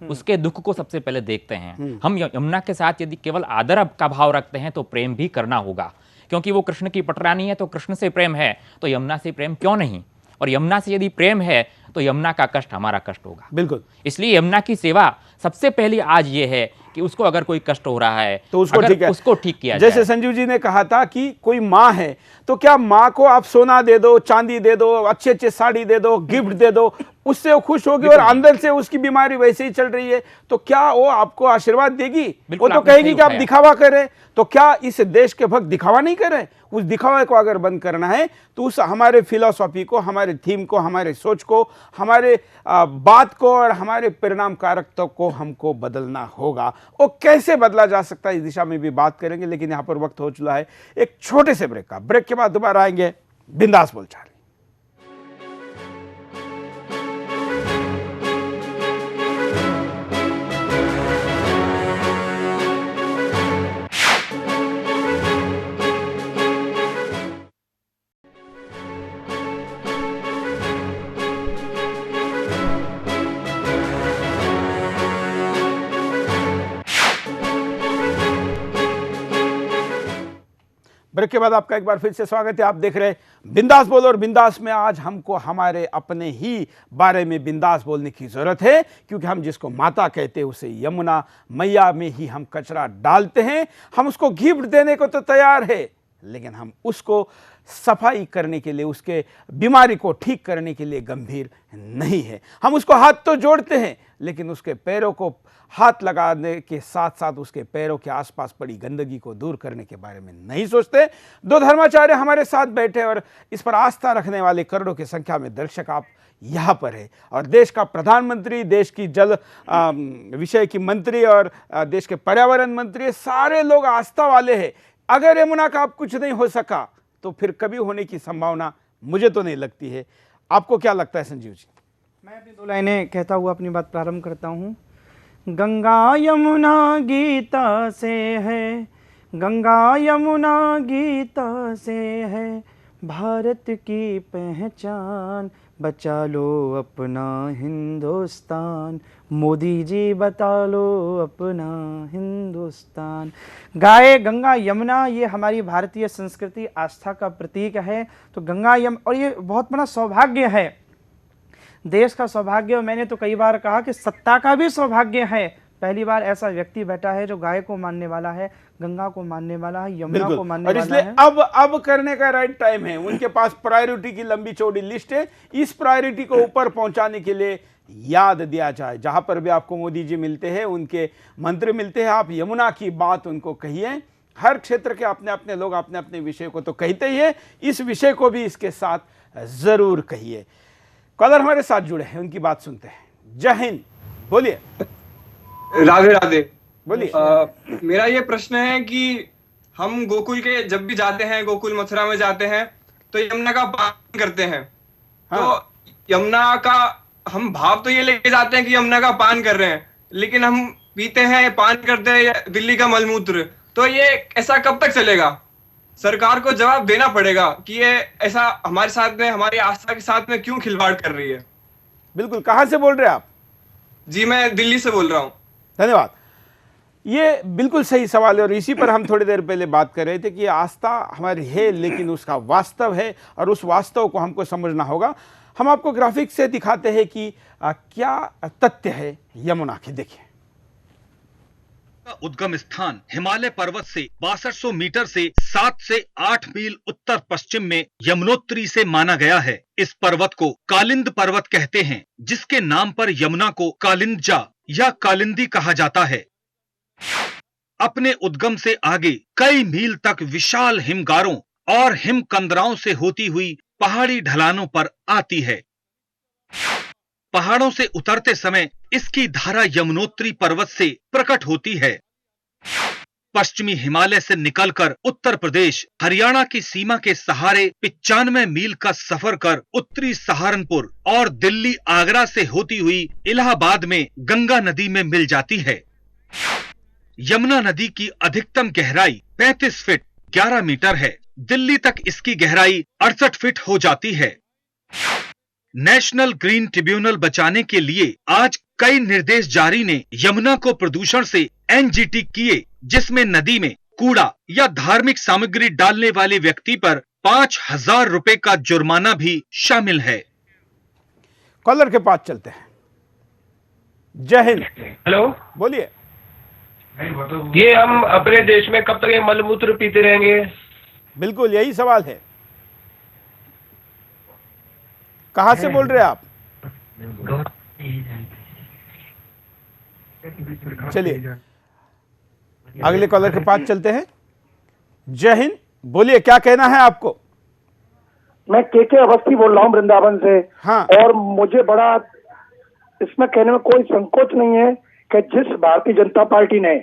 उसके दुख को सबसे पहले देखते हैं। हम यमुना के साथ यदि केवल आदर का भाव रखते हैं तो प्रेम भी करना होगा, क्योंकि वो कृष्ण की पटरानी है, तो कृष्ण से प्रेम है तो यमुना से प्रेम क्यों नहीं। और यमुना से यदि प्रेम है तो यमुना का कष्ट हमारा कष्ट होगा। बिल्कुल। इसलिए यमुना की सेवा सबसे पहली आज ये है कि उसको अगर कोई कष्ट हो रहा है तो उसको ठीक किया जैसे जाए। संजीव जी ने कहा था कि कोई माँ है तो क्या माँ को आप सोना दे दो, चांदी दे दो, अच्छे अच्छे साड़ी दे दो, गिफ्ट दे दो, उससे वो खुश होगी और अंदर से उसकी बीमारी वैसे ही चल रही है तो क्या वो आपको आशीर्वाद देगी? वो तो आपने कहेगी सही कि आप उठाया। दिखावा करें। तो क्या इस देश के भक्त दिखावा नहीं करें? उस दिखावे को अगर बंद करना है तो उस हमारे फिलॉसफी को, हमारे थीम को, हमारे सोच को, हमारे बात को और हमारे परिणाम कारकता को हमको बदलना होगा। वो कैसे बदला जा सकता है इस दिशा में भी बात करेंगे, लेकिन यहाँ पर वक्त हो चुका है एक छोटे से ब्रेक का। ब्रेक के बाद दोबारा आएंगे बिंदास बोलचाल। ब्रेक के बाद आपका एक बार फिर से स्वागत है। आप देख रहे हैं बिंदास बोल, और बिंदास में आज हमको हमारे अपने ही बारे में बिंदास बोलने की जरूरत है, क्योंकि हम जिसको माता कहते हैं उसे यमुना मैया में ही हम कचरा डालते हैं। हम उसको गिफ्ट देने को तो तैयार है, लेकिन हम उसको सफाई करने के लिए, उसके बीमारी को ठीक करने के लिए गंभीर नहीं है। हम उसको हाथ तो जोड़ते हैं, लेकिन उसके पैरों को हाथ लगाने के साथ साथ उसके पैरों के आसपास पड़ी गंदगी को दूर करने के बारे में नहीं सोचते। दो धर्माचार्य हमारे साथ बैठे और इस पर आस्था रखने वाले करोड़ों की संख्या में दर्शक आप यहाँ पर है, और देश का प्रधानमंत्री, देश की जल विषय की मंत्री और देश के पर्यावरण मंत्री, सारे लोग आस्था वाले हैं। अगर यमुना का अब कुछ नहीं हो सका तो फिर कभी होने की संभावना मुझे तो नहीं लगती है। आपको क्या लगता है संजीव जी? मैं अपनी दो लाइनें कहता हुआ अपनी बात प्रारंभ करता हूँ। गंगा यमुना गीता से है, गंगा यमुना गीता से है, भारत की पहचान, बचा लो अपना हिंदुस्तान, मोदी जी बता लो अपना हिंदुस्तान। गाय गंगा यमुना ये हमारी भारतीय संस्कृति आस्था का प्रतीक है। तो गंगा और ये बहुत बड़ा सौभाग्य है, देश का सौभाग्य। और मैंने तो कई बार कहा कि सत्ता का भी सौभाग्य है। पहली बार ऐसा व्यक्ति बैठा है जो गाय को मानने वाला है, गंगा को मानने वाला है, यमुना को मानने वाला है। और इसलिए अब करने का राइट टाइम है। उनके पास प्रायोरिटी की लंबी चौड़ी लिस्ट है। इस प्रायोरिटी को ऊपर पहुंचाने के लिए याद दिया जाए। जहां पर भी आपको मोदी जी मिलते हैं, उनके मंत्री मिलते हैं, आप यमुना की बात उनको कहिए। हर क्षेत्र के अपने अपने लोग अपने अपने विषय को तो कहते ही है, इस विषय को भी इसके साथ जरूर कहिए। कॉलर हमारे साथ जुड़े हैं, उनकी बात सुनते हैं। जय हिंद, बोलिए। राधे राधे। बोलिए। मेरा ये प्रश्न है कि हम गोकुल के जब भी जाते हैं, गोकुल मथुरा में जाते हैं तो यमुना का पान करते हैं। हाँ। तो यमुना का हम भाव तो ये लेके जाते हैं कि यमुना का पान कर रहे हैं, लेकिन हम पीते हैं, पान करते हैं दिल्ली का मलमूत्र। तो ये ऐसा कब तक चलेगा? सरकार को जवाब देना पड़ेगा कि ये ऐसा हमारे साथ में, हमारी आस्था के साथ में क्यों खिलवाड़ कर रही है। बिल्कुल। कहां से बोल रहे हैं आप? जी मैं दिल्ली से बोल रहा हूं। धन्यवाद। ये बिल्कुल सही सवाल है, और इसी पर हम थोड़ी देर पहले बात कर रहे थे कि आस्था हमारी है, लेकिन उसका वास्तव है, और उस वास्तव को हमको समझना होगा। हम आपको ग्राफिक से दिखाते हैं कि क्या तथ्य है यमुना के। देखिए, उद्गम स्थान हिमालय पर्वत से 6200 मीटर से 7 से 8 मील उत्तर पश्चिम में यमुनोत्री से माना गया है। इस पर्वत को कालिंद पर्वत कहते हैं, जिसके नाम पर यमुना को कालिंदजा या कालिंदी कहा जाता है। अपने उद्गम से आगे कई मील तक विशाल हिमगारों और हिमकंदराओं से होती हुई पहाड़ी ढलानों पर आती है। पहाड़ों से उतरते समय इसकी धारा यमुनोत्री पर्वत से प्रकट होती है। पश्चिमी हिमालय से निकलकर उत्तर प्रदेश हरियाणा की सीमा के सहारे 95 मील का सफर कर उत्तरी सहारनपुर और दिल्ली आगरा से होती हुई इलाहाबाद में गंगा नदी में मिल जाती है। यमुना नदी की अधिकतम गहराई 35 फीट 11 मीटर है। दिल्ली तक इसकी गहराई 68 फीट हो जाती है। नेशनल ग्रीन ट्रिब्यूनल बचाने के लिए आज कई निर्देश जारी ने यमुना को प्रदूषण से एनजीटी किए, जिसमें नदी में कूड़ा या धार्मिक सामग्री डालने वाले व्यक्ति पर 5,000 रुपए का जुर्माना भी शामिल है। कॉलर के पास चलते हैं। जय हिंद। हेलो, बोलिए। ये हम अपने देश में कब तक ये मलमूत्र पीते रहेंगे? बिल्कुल यही सवाल है। कहां से बोल रहे हैं आप? चलिए अगले कॉलर के पास चलते हैं। जय हिंद, बोलिए क्या कहना है आपको? मैं के अवस्थी बोल रहा हूँ वृंदावन से। हाँ। और मुझे बड़ा इसमें कहने में कोई संकोच नहीं है कि जिस भारतीय जनता पार्टी ने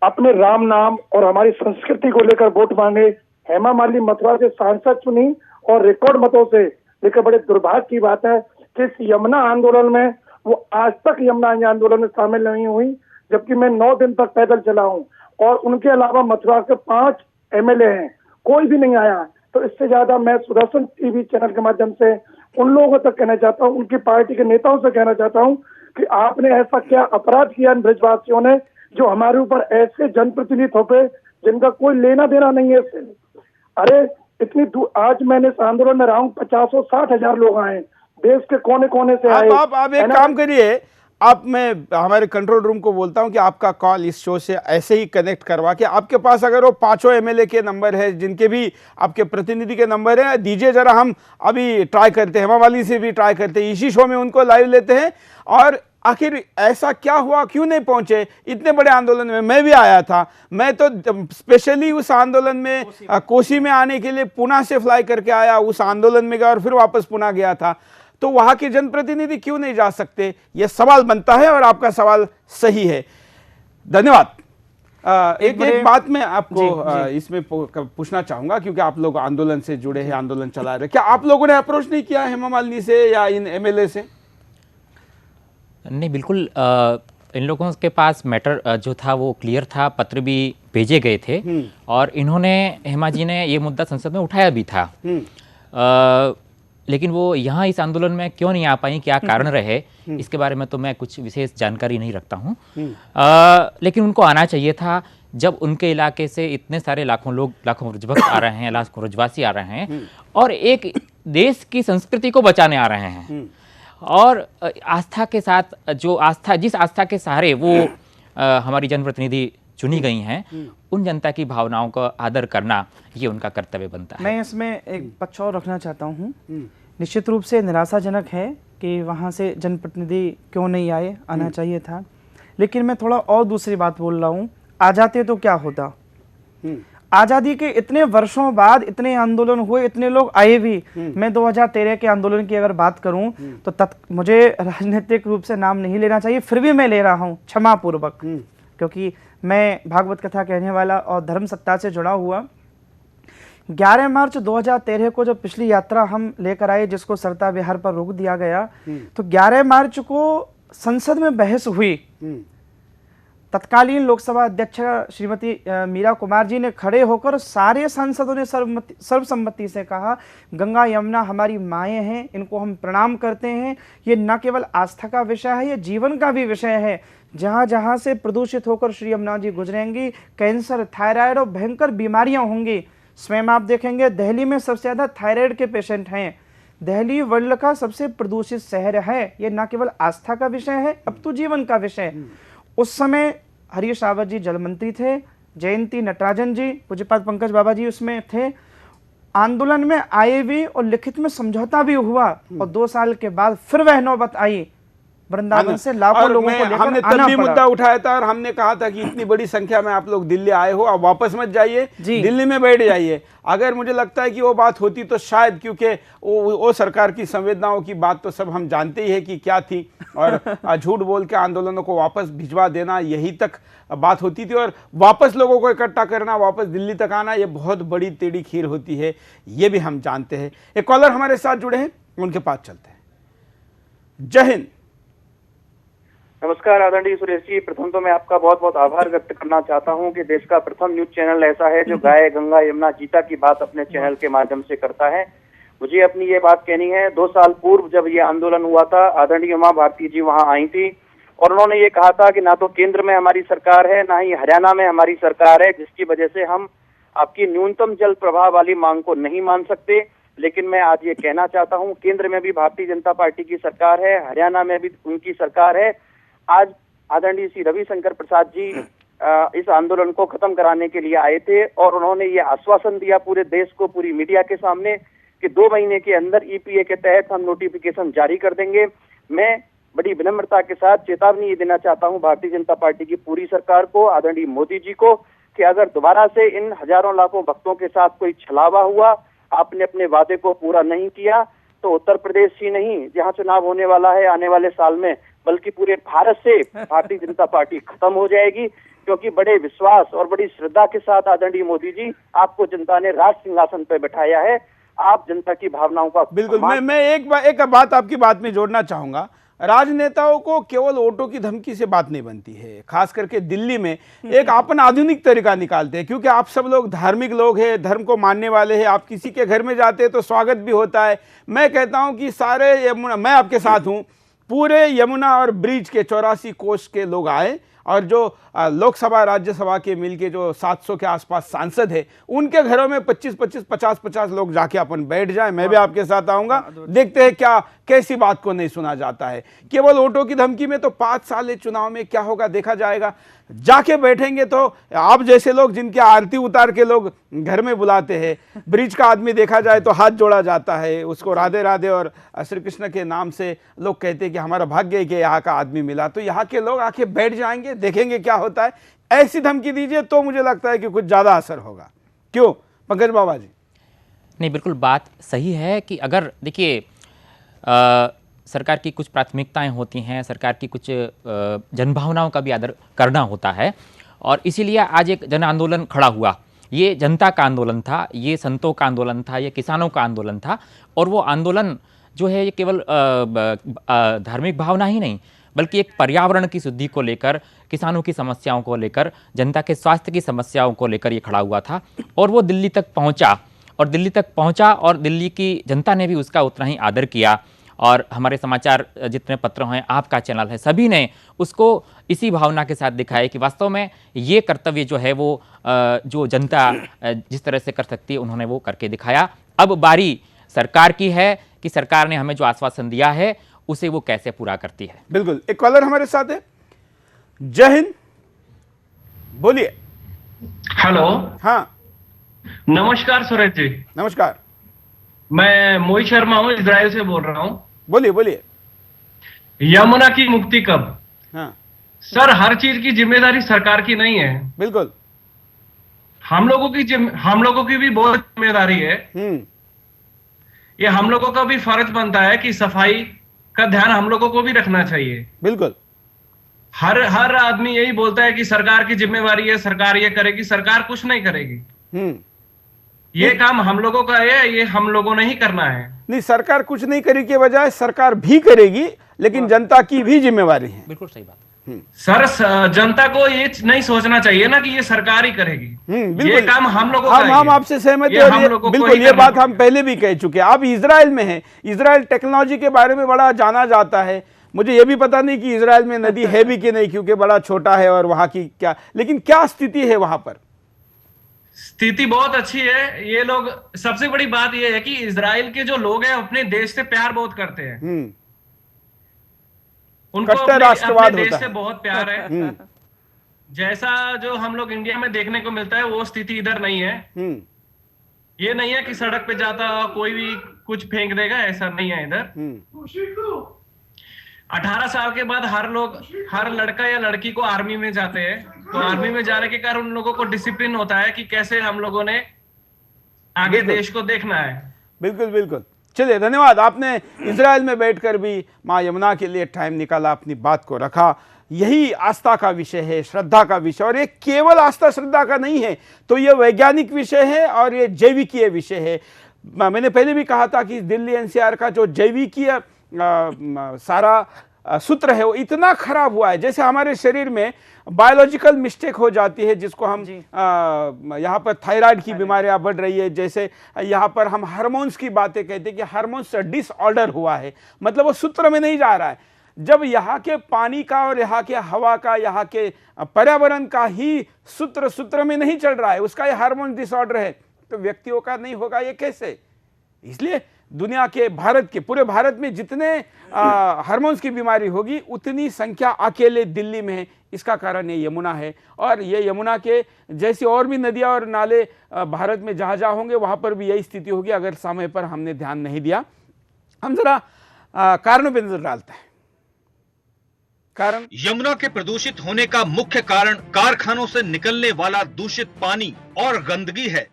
अपने राम नाम और हमारी संस्कृति को लेकर वोट मांगे, हेमा मालिनी मथुरा से सांसद चुनी और रिकॉर्ड मतों से, लेकिन बड़े दुर्भाग्य की बात है कि इस यमुना आंदोलन में वो आज तक यमुना आंदोलन में शामिल नहीं हुई, जबकि मैं 9 दिन तक पैदल चला हूँ और उनके अलावा मथुरा के 5 एमएलए हैं, कोई भी नहीं आया। तो इससे ज्यादा मैं सुदर्शन टीवी चैनल के माध्यम से उन लोगों तक कहना चाहता हूँ, उनकी पार्टी के नेताओं से कहना चाहता हूँ कि आपने ऐसा क्या अपराध किया इन ब्रजवासियों ने जो हमारे ऊपर ऐसे जनप्रतिनिधि थोपे जिनका कोई लेना देना नहीं है इससे। अरे इतनी आज मैंने इस आंदोलन में रहा हूँ, 50-60 हजार लोग आए, देश के कोने कोने से आए। आप एक काम करिए, मैं हमारे कंट्रोल रूम को बोलता हूं कि आपका कॉल इस शो से ऐसे ही कनेक्ट करवा के, आपके पास अगर वो 5 एमएलए के नंबर है, जिनके भी आपके प्रतिनिधि के नंबर है, दीजिए जरा, हम अभी ट्राई करते हैं, हेमा मालिनी से भी ट्राई करते हैं, इसी शो में उनको लाइव लेते हैं। और आखिर ऐसा क्या हुआ, क्यों नहीं पहुंचे इतने बड़े आंदोलन में? मैं भी आया था, मैं तो स्पेशली उस आंदोलन में कोसी में आने के लिए पुणे से फ्लाई करके आया, उस आंदोलन में गया और फिर वापस पुणे गया था। तो वहां के जनप्रतिनिधि क्यों नहीं जा सकते? यह सवाल बनता है और आपका सवाल सही है। धन्यवाद। एक बात मैं आपको इसमें पूछना चाहूंगा, क्योंकि आप लोग आंदोलन से जुड़े हैं, आंदोलन चला रहे, क्या आप लोगों ने अप्रोच नहीं किया हेमा मालिनी से या इन एमएलए से? नहीं, बिल्कुल इन लोगों के पास मैटर जो था वो क्लियर था, पत्र भी भेजे गए थे और इन्होंने, हेमा जी ने ये मुद्दा संसद में उठाया भी था। लेकिन वो यहाँ इस आंदोलन में क्यों नहीं आ पाई, क्या कारण रहे, इसके बारे में तो मैं कुछ विशेष जानकारी नहीं रखता हूँ। लेकिन उनको आना चाहिए था, जब उनके इलाके से इतने सारे लाखों लोग, लाखों ब्रजभक्त आ रहे हैं, लाखों ब्रजवासी आ रहे हैं और एक देश की संस्कृति को बचाने आ रहे हैं और आस्था के साथ, जो आस्था, जिस आस्था के सहारे वो हमारी जनप्रतिनिधि चुनी गई हैं, उन जनता की भावनाओं का आदर करना ये उनका कर्तव्य बनता है। मैं इसमें एक पक्ष और रखना चाहता हूँ। निश्चित रूप से निराशाजनक है कि वहाँ से जनप्रतिनिधि क्यों नहीं आए, आना चाहिए था। लेकिन मैं थोड़ा और दूसरी बात बोल रहा हूँ, आ जाते तो क्या होता। आज़ादी के इतने वर्षों बाद इतने आंदोलन हुए, इतने लोग आए भी। मैं 2013 के आंदोलन की अगर बात करूं तो मुझे राजनीतिक रूप से नाम नहीं लेना चाहिए, फिर भी मैं ले रहा हूं क्षमा पूर्वक, क्योंकि मैं भागवत कथा कहने वाला और धर्म सत्ता से जुड़ा हुआ। 11 मार्च 2013 को जब पिछली यात्रा हम लेकर आए, जिसको सरता विहार पर रोक दिया गया, तो 11 मार्च को संसद में बहस हुई। तत्कालीन लोकसभा अध्यक्ष श्रीमती मीरा कुमार जी ने खड़े होकर सारे सांसदों ने सर्वसम्मति से कहा, गंगा यमुना हमारी माएँ हैं, इनको हम प्रणाम करते हैं। ये न केवल आस्था का विषय है, ये जीवन का भी विषय है। जहाँ जहाँ से प्रदूषित होकर श्री यमुना जी गुजरेंगी, कैंसर, थायराइड और भयंकर बीमारियाँ होंगी। स्वयं आप देखेंगे दिल्ली में सबसे ज़्यादा थायराइड के पेशेंट हैं। दिल्ली वर्ल्ड का सबसे प्रदूषित शहर है। ये न केवल आस्था का विषय है, अब तो जीवन का विषय। उस समय हरीश रावत जी जल मंत्री थे, जयंती नटराजन जी, पूज्यपाद पंकज बाबा जी उसमें थे। आंदोलन में आए भी और लिखित में समझौता भी हुआ और 2 साल के बाद फिर वह नौबत आई वृंदावन से लाखों लोगों को लेकर हमने तब भी मुद्दा उठाया था और हमने कहा था कि इतनी बड़ी संख्या में आप लोग दिल्ली आए हो, आप वापस मत जाइए, दिल्ली में बैठ जाइए। अगर मुझे लगता है कि वो बात होती तो शायद, क्योंकि वो सरकार की संवेदनाओं की बात तो सब हम जानते ही है कि क्या थी, और झूठ बोल के आंदोलनों को वापस भिजवा देना, यही तक बात होती थी। और वापस लोगों को इकट्ठा करना, वापस दिल्ली तक आना, ये बहुत बड़ी टेढ़ी खीर होती है, ये भी हम जानते हैं। एक कॉलर हमारे साथ जुड़े हैं, उनके पास चलते हैं। जय हिंद। नमस्कार आदरणीय सुरेश जी, प्रथम तो मैं आपका बहुत बहुत आभार व्यक्त करना चाहता हूं कि देश का प्रथम न्यूज चैनल ऐसा है जो गाय गंगा यमुना गीता की बात अपने चैनल के माध्यम से करता है। मुझे अपनी ये बात कहनी है, 2 साल पूर्व जब ये आंदोलन हुआ था, आदरणीय उमा भारती जी वहां आई थी और उन्होंने ये कहा था कि ना तो केंद्र में हमारी सरकार है, ना ही हरियाणा में हमारी सरकार है, जिसकी वजह से हम आपकी न्यूनतम जल प्रवाह वाली मांग को नहीं मान सकते। लेकिन मैं आज ये कहना चाहता हूँ, केंद्र में भी भारतीय जनता पार्टी की सरकार है, हरियाणा में भी उनकी सरकार है। आज आदरणीय श्री रविशंकर प्रसाद जी इस आंदोलन को खत्म कराने के लिए आए थे और उन्होंने ये आश्वासन दिया पूरे देश को, पूरी मीडिया के सामने, कि 2 महीने के अंदर ईपीए के तहत हम नोटिफिकेशन जारी कर देंगे। मैं बड़ी विनम्रता के साथ चेतावनी ये देना चाहता हूं भारतीय जनता पार्टी की पूरी सरकार को, आदरणीय मोदी जी को, कि अगर दोबारा से इन हजारों लाखों भक्तों के साथ कोई छलावा हुआ, आपने अपने वादे को पूरा नहीं किया, तो उत्तर प्रदेश ही नहीं जहां चुनाव होने वाला है आने वाले साल में, बल्कि पूरे भारत से भारतीय जनता पार्टी खत्म हो जाएगी। क्योंकि बड़े विश्वास और बड़ी श्रद्धा के साथ आदरणीय मोदी जी, आपको जनता ने राज सिंहासन पर बैठाया है। आप जनता की भावनाओं का बिल्कुल, मैं एक बात आपकी बात में जोड़ना चाहूंगा। राजनेताओं को केवल वोटों की धमकी से बात नहीं बनती है, खास करके दिल्ली में एक अपन आधुनिक तरीका निकालते हैं, क्योंकि आप सब लोग धार्मिक लोग हैं, धर्म को मानने वाले हैं। आप किसी के घर में जाते हैं तो स्वागत भी होता है। मैं कहता हूं कि सारे यमुना, मैं आपके साथ हूं, पूरे यमुना और ब्रिज के 84 कोस के लोग आए और जो लोकसभा राज्यसभा के मिलके जो 700 के आसपास सांसद है, उनके घरों में 25-25, 50-50 लोग जाके अपन बैठ जाए। मैं भी आपके साथ आऊंगा, देखते हैं क्या कैसी बात को नहीं सुना जाता है। केवल वोटों की धमकी में तो 5 साल चुनाव में क्या होगा देखा जाएगा। जाके बैठेंगे तो आप जैसे लोग जिनके आरती उतार के लोग घर में बुलाते हैं, ब्रिज का आदमी देखा जाए तो हाथ जोड़ा जाता है, उसको राधे राधे और श्री कृष्ण के नाम से लोग कहते हैं कि हमारा भाग्य है कि यहाँ का आदमी मिला। तो यहाँ के लोग आके बैठ जाएंगे, देखेंगे क्या होता है। ऐसी धमकी दीजिए तो मुझे लगता है कि कुछ ज़्यादा असर होगा। क्यों पंकज बाबा जी? नहीं, बिल्कुल बात सही है कि अगर देखिए सरकार की कुछ प्राथमिकताएं होती हैं, सरकार की कुछ जनभावनाओं का भी आदर करना होता है, और इसीलिए आज एक जन आंदोलन खड़ा हुआ। ये जनता का आंदोलन था, ये संतों का आंदोलन था, ये किसानों का आंदोलन था। और वो आंदोलन जो है ये केवल धार्मिक भावना ही नहीं, बल्कि एक पर्यावरण की शुद्धि को लेकर, किसानों की समस्याओं को लेकर, जनता के स्वास्थ्य की समस्याओं को लेकर ये खड़ा हुआ था। और वो दिल्ली तक पहुंचा, और दिल्ली की जनता ने भी उसका उतना ही आदर किया। और हमारे समाचार जितने पत्र हैं, आपका चैनल है, सभी ने उसको इसी भावना के साथ दिखाया कि वास्तव में ये कर्तव्य जो है वो जो जनता जिस तरह से कर सकती है, उन्होंने वो करके दिखाया। अब बारी सरकार की है कि सरकार ने हमें जो आश्वासन दिया है उसे वो कैसे पूरा करती है। बिल्कुल, एक कॉलर हमारे साथ है। जय हिंद, बोलिए। हेलो। हाँ, नमस्कार सुरेश जी। नमस्कार, मैं मोहित शर्मा हूँ, इजराइल से बोल रहा हूँ। बोलिए बोलिए। यमुना की मुक्ति कब? हाँ सर, हर चीज की जिम्मेदारी सरकार की नहीं है। बिल्कुल, हम लोगों की भी बहुत जिम्मेदारी है। ये हम लोगों का भी फर्ज बनता है कि सफाई का ध्यान हम लोगों को भी रखना चाहिए। बिल्कुल, हर आदमी यही बोलता है कि सरकार की जिम्मेवारी है, सरकार ये करेगी। सरकार कुछ नहीं करेगी। ये काम हम लोगों का है, ये हम लोगों ने ही करना है। नहीं, सरकार कुछ नहीं करेगी के बजाय सरकार भी करेगी, लेकिन जनता की भी जिम्मेवारी है। बिल्कुल सही बात। सर, जनता को ये नहीं सोचना चाहिए ना कि ये सरकार ही करेगी। ये काम हम लोगों का है। हम आपसे सहमत हैं। बिल्कुल, ये बात हम पहले भी कह चुके हैं। आप इजराइल में हैं, इजराइल टेक्नोलॉजी के बारे में बड़ा जाना जाता है। मुझे ये भी पता नहीं कि इजराइल में नदी है भी कि नहीं, क्योंकि बड़ा छोटा है और वहां की क्या, लेकिन क्या स्थिति है वहां पर? स्थिति बहुत अच्छी है। ये लोग, सबसे बड़ी बात ये है कि इजराइल के जो लोग हैं अपने देश से प्यार बहुत करते हैं। उनको अपने देश से बहुत प्यार है। जैसा जो हम लोग इंडिया में देखने को मिलता है वो स्थिति इधर नहीं है। ये नहीं है कि सड़क पे जाता कोई भी कुछ फेंक देगा, ऐसा नहीं है इधर। 18 साल के बाद हर लड़का या लड़की को आर्मी में जाते हैं, तो आर्मी में जाने के कारण उन लोगों को डिसिप्लिन होता है कि कैसे हम लोगों ने आगे देश को देखना है। बिल्कुल बिल्कुल। चलिए, धन्यवाद। आपने इजराइल में बैठकर भी माँ यमुना के लिए टाइम निकाला, अपनी बात को रखा। यही आस्था का विषय है, श्रद्धा का विषय, और ये केवल आस्था श्रद्धा का नहीं है, तो ये वैज्ञानिक विषय है और ये जैविकीय विषय है। मैंने पहले भी कहा था कि दिल्ली एनसीआर का जो जैविकीय सारा सूत्र है वो इतना खराब हुआ है, जैसे हमारे शरीर में बायोलॉजिकल मिस्टेक हो जाती है, जिसको हम यहाँ पर थायराइड की बीमारियां बढ़ रही है, जैसे यहाँ पर हम हार्मोन्स की बातें कहते हैं कि हार्मोन्स डिसऑर्डर हुआ है, मतलब वो सूत्र में नहीं जा रहा है। जब यहाँ के पानी का और यहाँ के हवा का, यहाँ के पर्यावरण का ही सूत्र में नहीं चल रहा है, उसका ये हार्मोन डिसऑर्डर है, तो व्यक्तियों का नहीं होगा ये कैसे? इसलिए दुनिया के, भारत के, पूरे भारत में जितने हार्मोन्स की बीमारी होगी उतनी संख्या अकेले दिल्ली में है। इसका कारण ये यमुना है, और ये यमुना के जैसी और भी नदियां और नाले भारत में जहाँ जहाँ होंगे वहाँ पर भी यही स्थिति होगी अगर समय पर हमने ध्यान नहीं दिया। हम जरा कारणों पर नजर डालते हैं। कारण यमुना के प्रदूषित होने का मुख्य कारण कारखानों से निकलने वाला दूषित पानी और गंदगी है,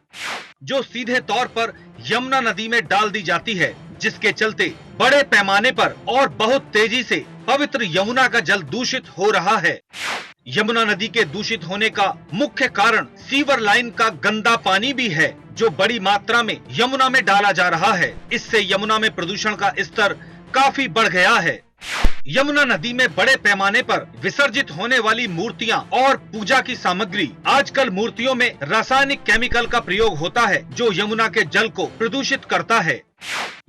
जो सीधे तौर पर यमुना नदी में डाल दी जाती है, जिसके चलते बड़े पैमाने पर और बहुत तेजी से पवित्र यमुना का जल दूषित हो रहा है। यमुना नदी के दूषित होने का मुख्य कारण सीवर लाइन का गंदा पानी भी है, जो बड़ी मात्रा में यमुना में डाला जा रहा है। इससे यमुना में प्रदूषण का स्तर काफी बढ़ गया है। यमुना नदी में बड़े पैमाने पर विसर्जित होने वाली मूर्तियां और पूजा की सामग्री, आजकल मूर्तियों में रासायनिक केमिकल का प्रयोग होता है, जो यमुना के जल को प्रदूषित करता है।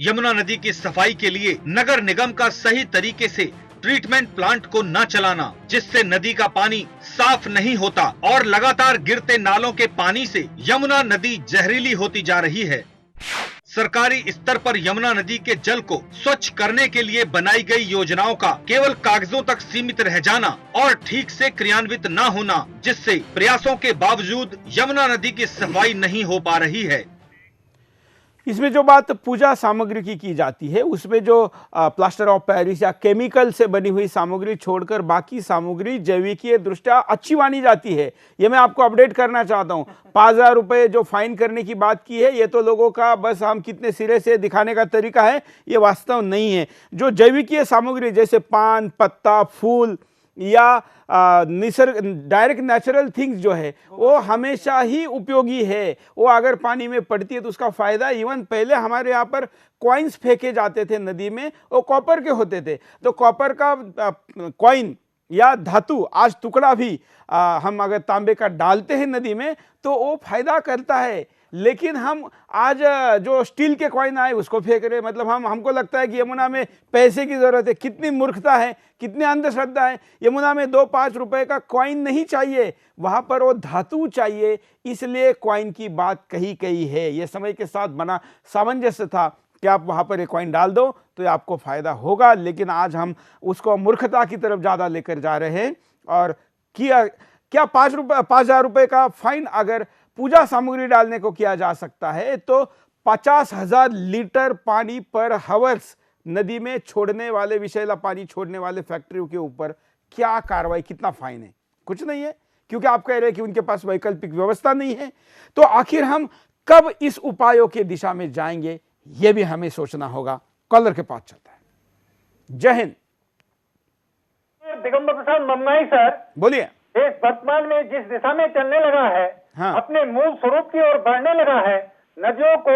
यमुना नदी की सफाई के लिए नगर निगम का सही तरीके से ट्रीटमेंट प्लांट को न चलाना, जिससे नदी का पानी साफ नहीं होता और लगातार गिरते नालों के पानी से यमुना नदी जहरीली होती जा रही है। सरकारी स्तर पर यमुना नदी के जल को स्वच्छ करने के लिए बनाई गई योजनाओं का केवल कागजों तक सीमित रह जाना और ठीक से क्रियान्वित न होना, जिससे प्रयासों के बावजूद यमुना नदी की सफाई नहीं हो पा रही है। इसमें जो बात पूजा सामग्री की जाती है, उसमें जो प्लास्टर ऑफ पेरिस या केमिकल से बनी हुई सामग्री छोड़कर बाकी सामग्री जैविकीय दृष्टया अच्छी मानी जाती है। ये मैं आपको अपडेट करना चाहता हूँ। 5,000 रुपये जो फाइन करने की बात की है, ये तो लोगों का बस हम कितने सिरे से दिखाने का तरीका है, ये वास्तव नहीं है। जो जैविकीय सामग्री जैसे पान, पत्ता, फूल या निसर्ग, डायरेक्ट नेचुरल थिंग्स जो है वो हमेशा ही उपयोगी है। वो अगर पानी में पड़ती है तो उसका फायदा, इवन पहले हमारे यहाँ पर कॉइन्स फेंके जाते थे नदी में, वो कॉपर के होते थे, तो कॉपर का कॉइन या धातु, आज टुकड़ा भी हम अगर तांबे का डालते हैं नदी में तो वो फायदा करता है। लेकिन हम आज जो स्टील के कॉइन आए उसको फेंक रहे, मतलब हमको लगता है कि यमुना में पैसे की जरूरत है। कितनी मूर्खता है, कितनी अंधश्रद्धा है। यमुना में 2-5 रुपए का कॉइन नहीं चाहिए, वहां पर वो धातु चाहिए, इसलिए कॉइन की बात कही है। ये समय के साथ बना सामंजस्य था कि आप वहां पर एक कॉइन डाल दो तो आपको फायदा होगा, लेकिन आज हम उसको मूर्खता की तरफ ज्यादा लेकर जा रहे हैं। और क्या 5,000 रुपए का फाइन अगर पूजा सामग्री डालने को किया जा सकता है, तो 50,000 लीटर पानी पर हावर्स नदी में छोड़ने वाले, विषैला पानी छोड़ने वाले फैक्ट्रियों के ऊपर क्या कार्रवाई, कितना फाइन है? कुछ नहीं है, क्योंकि आप कह रहे हैं कि उनके पास वैकल्पिक व्यवस्था नहीं है। तो आखिर हम कब इस उपायों की दिशा में जाएंगे, यह भी हमें सोचना होगा। कॉलर के पास चलता है। जय हिंद। दिगंबर प्रसाद ममनाई सर, बोलिए। देश वर्तमान में जिस दिशा में चलने लगा है, हाँ। अपने मूल स्वरूप की ओर बढ़ने लगा है, नदियों को